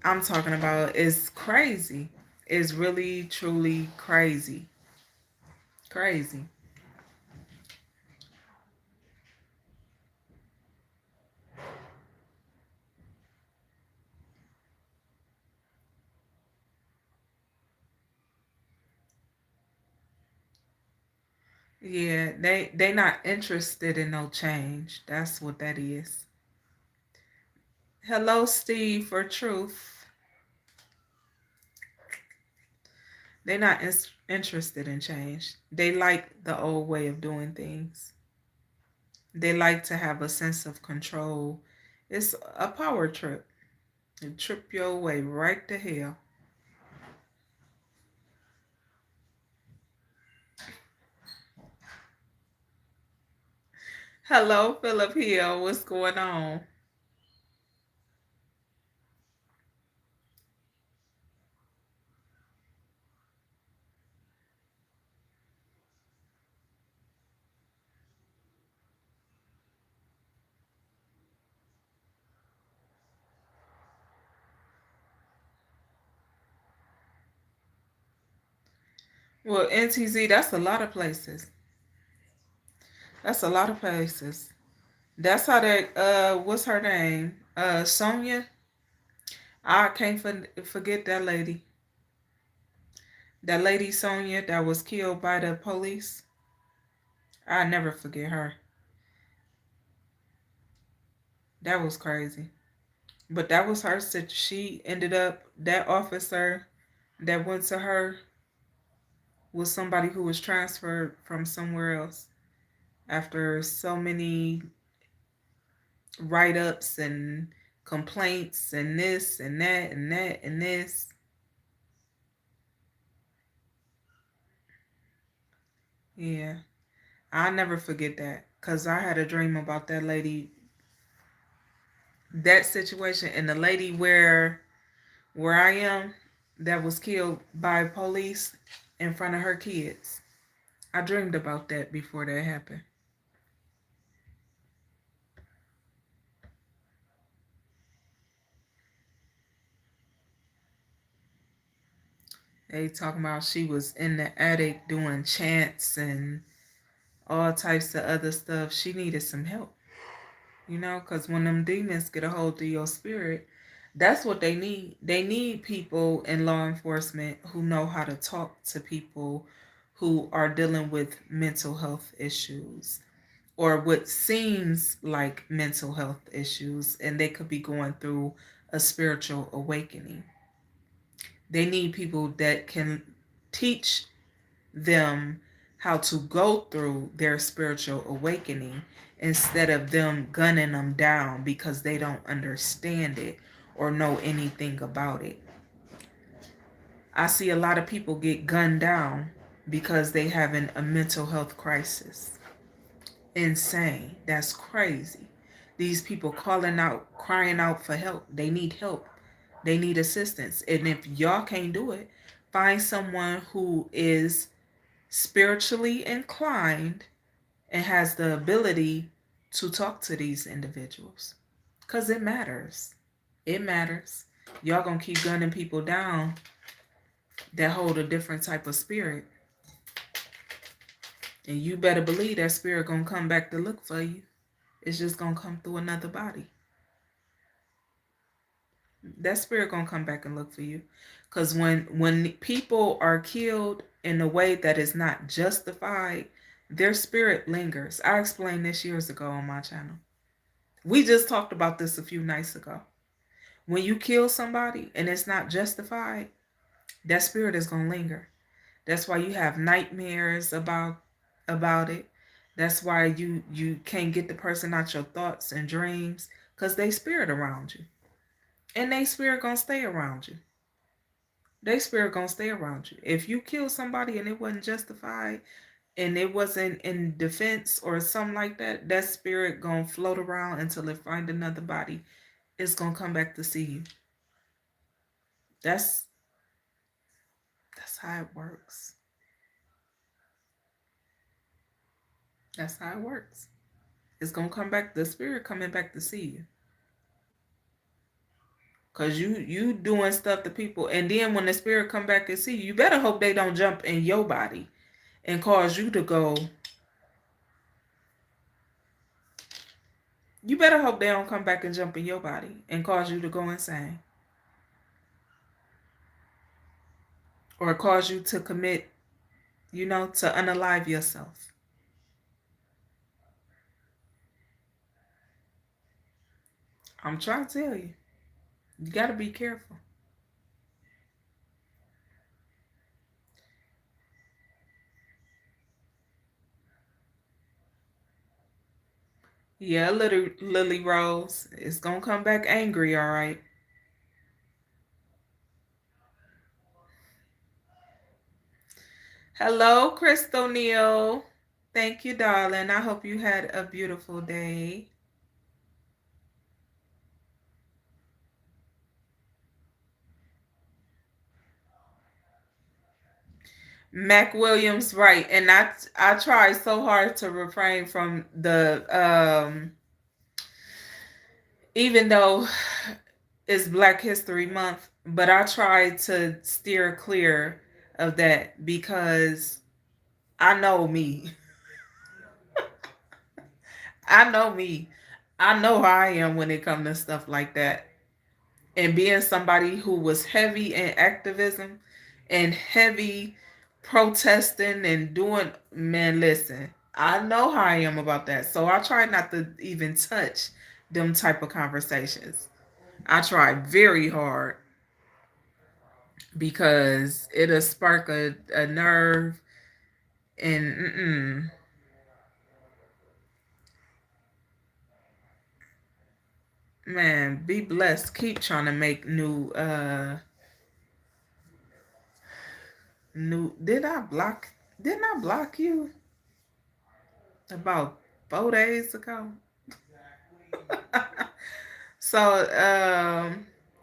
I'm talking about it's crazy. It's really truly crazy. Crazy. Yeah, they not interested in no change. That's what that is. Hello, Steve, for truth. They're not interested in change. They like the old way of doing things. They like to have a sense of control. It's a power trip. It trip your way right to hell. Hello, Philip Hill. What's going on? Well, NTZ, that's a lot of places. That's a lot of places. That's how that what's her name? Sonia. I can't forget that lady. That lady Sonia that was killed by the police. I never forget her. That was crazy. But that was her. She ended up, that officer that went to her was somebody who was transferred from somewhere else after so many write ups and complaints and this and that and that and this. Yeah, I'll never forget that because I had a dream about that lady, that situation, and the lady where I am that was killed by police in front of her kids. I dreamed about that before that happened. They talking about she was in the attic doing chants and all types of other stuff. She needed some help, because when them demons get a hold of your spirit, that's what they need. They need people in law enforcement who know how to talk to people who are dealing with mental health issues or what seems like mental health issues, and they could be going through a spiritual awakening. They need people that can teach them how to go through their spiritual awakening instead of them gunning them down because they don't understand it or know anything about it. I see a lot of people get gunned down because they having a mental health crisis. Insane. That's crazy. These people calling out, crying out for help. They need help. They need assistance. And if y'all can't do it, find someone who is spiritually inclined and has the ability to talk to these individuals. Because it matters. It matters. Y'all gonna keep gunning people down that hold a different type of spirit. And you better believe that spirit gonna come back to look for you. It's just gonna come through another body. That spirit gonna come back and look for you. Cause when people are killed in a way that is not justified, their spirit lingers. I explained this years ago on my channel. We just talked about this a few nights ago. When you kill somebody and it's not justified, that spirit is gonna linger. That's why you have nightmares about it. That's why you can't get the person out your thoughts and dreams, because they spirit around you. And they spirit gonna stay around you. They spirit gonna stay around you. If you kill somebody and it wasn't justified and it wasn't in defense or something like that, that spirit gonna float around until it find another body. It's gonna come back to see you. That's that's how it works. That's how it works. It's gonna come back. The spirit coming back to see you. Cause you doing stuff to people, and then when the spirit come back and see you, you better hope they don't jump in your body and cause you to go. You better hope they don't come back and jump in your body and cause you to go insane, or cause you to commit, to unalive yourself. I'm trying to tell you, you gotta be careful. Yeah, little Lily Rose, it's gonna come back angry, all right. Hello, Crystal Neal. Thank you, darling. I hope you had a beautiful day. Mac Williams, right? And I tried so hard to refrain from the even though it's Black History Month, but I tried to steer clear of that because I know me. I know me. I know how I am when it comes to stuff like that. And being somebody who was heavy in activism and heavy protesting and doing, man, listen, I know how I am about that. So I try not to even touch them type of conversations. I try very hard because it'll spark a nerve and man, be blessed. Keep trying to make new. Didn't I block you about 4 days ago? So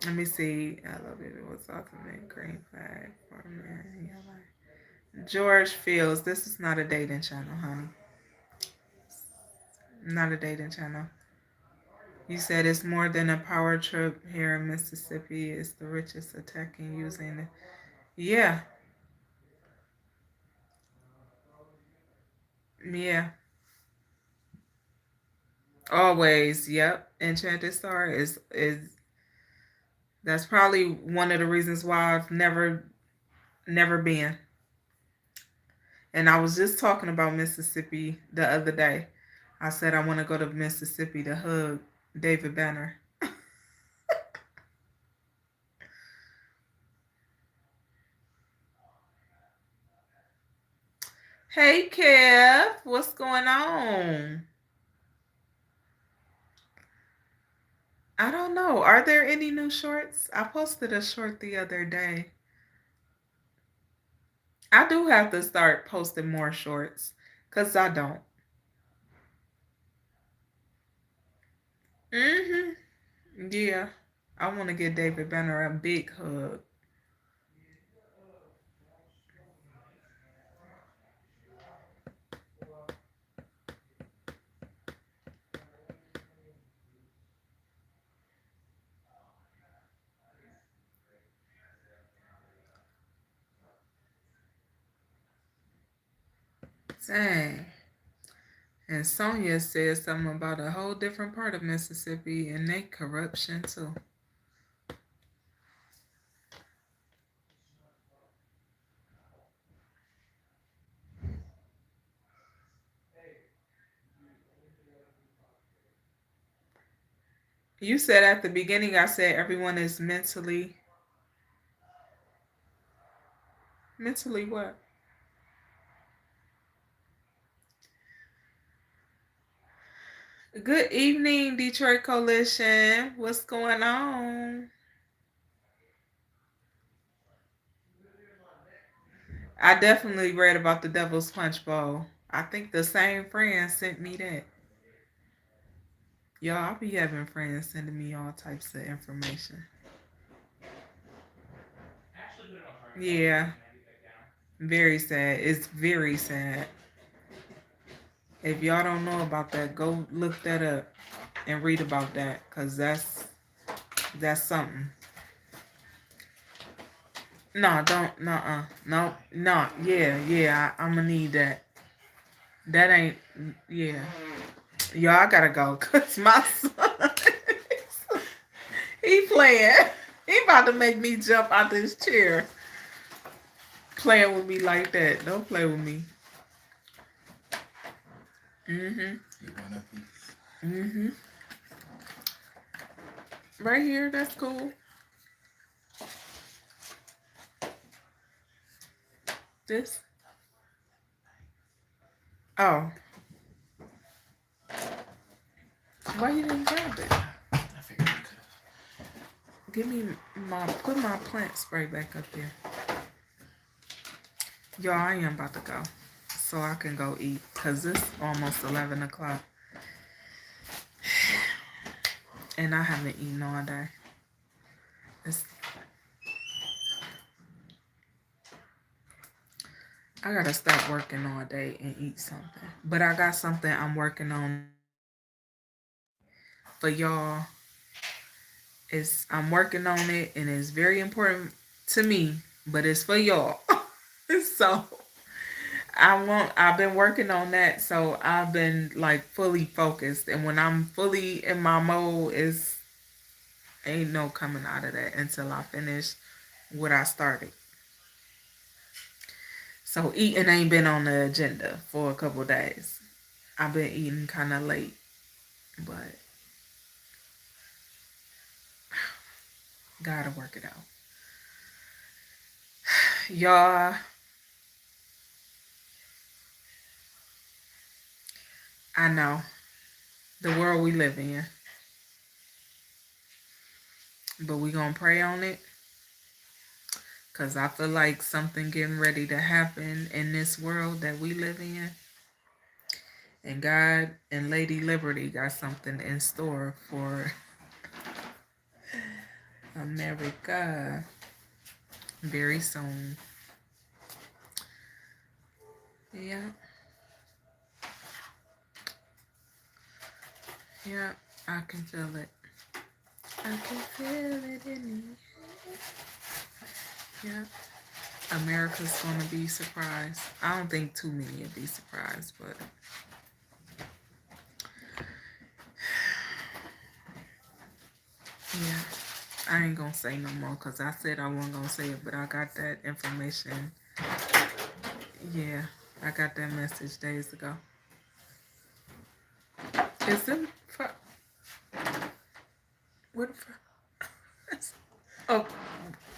let me see. I love it. It was ultimate green flag for man in your life. George Fields, this is not a dating channel, honey. Not a dating channel. You said it's more than a power trip here in Mississippi. It's the richest attacking using it. Yeah. Yeah. Always. Yep. Enchanted Star is that's probably one of the reasons why I've never been. And I was just talking about Mississippi the other day. I said I want to go to Mississippi to hug David Banner. Hey Kev, what's going on? I don't know. Are there any new shorts? I posted a short the other day. I do have to start posting more shorts because I don't. Mhm. Yeah. I want to give David Banner a big hug. Dang. And Sonia said something about a whole different part of Mississippi and they corruption too. You said at the beginning, I said everyone is mentally what? Good evening, Detroit Coalition. What's going on? I definitely read about the Devil's Punch Bowl. I think the same friend sent me that. Y'all, I'll be having friends sending me all types of information. Yeah, very sad. It's very sad. If y'all don't know about that, go look that up and read about that, cause that's something. No, don't. Nuh-uh. No, no. Yeah, yeah. I'm gonna need that. That ain't. Yeah. Y'all, I gotta go, cause my son, he playing. He about to make me jump out this chair. Playing with me like that. Don't play with me. Mm-hmm. Mm-hmm. Right here. That's cool. This. Oh, why you didn't grab it? Give me put my plant spray back up there. Y'all, I am about to go. So I can go eat. Cause it's almost 11 o'clock. And I haven't eaten all day. It's, I gotta stop working all day and eat something. But I got something I'm working on for y'all. I'm working on it and it's very important to me, but it's for y'all. So I've been working on that, so I've been like fully focused, and when I'm fully in my mode, is ain't no coming out of that until I finish what I started. So eating ain't been on the agenda for a couple days. I've been eating kind of late, but gotta work it out. Y'all, I know the world we live in, but we gonna pray on it. Cause I feel like something getting ready to happen in this world that we live in. And God and Lady Liberty got something in store for America very soon. Yeah, yeah, I can feel it. I can feel it in me. Yeah, America's gonna be surprised. I don't think too many will be surprised, but yeah, I ain't gonna say no more because I said I wasn't gonna say it, but I got that information. Yeah, I got that message days ago. Is it for what? Oh,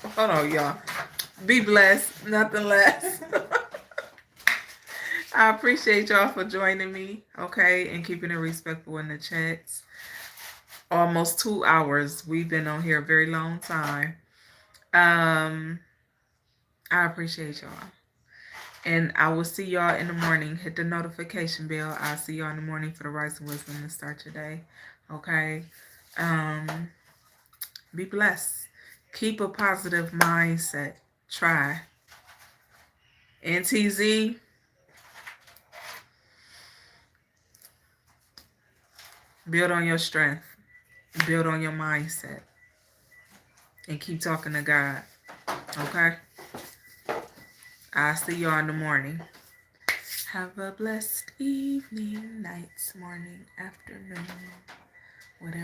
hold on, y'all. Be blessed, nothing less. I appreciate y'all for joining me, okay, and keeping it respectful in the chats. Almost 2 hours. We've been on here a very long time. Um, I appreciate y'all. And I will see y'all in the morning. Hit the notification bell. I'll see y'all in the morning for the Rise of Wisdom to start your day. Okay? Be blessed. Keep a positive mindset. Try. NTZ, build on your strength. Build on your mindset. And keep talking to God. Okay? I'll see y'all in the morning. Have a blessed evening, night, morning, afternoon, whatever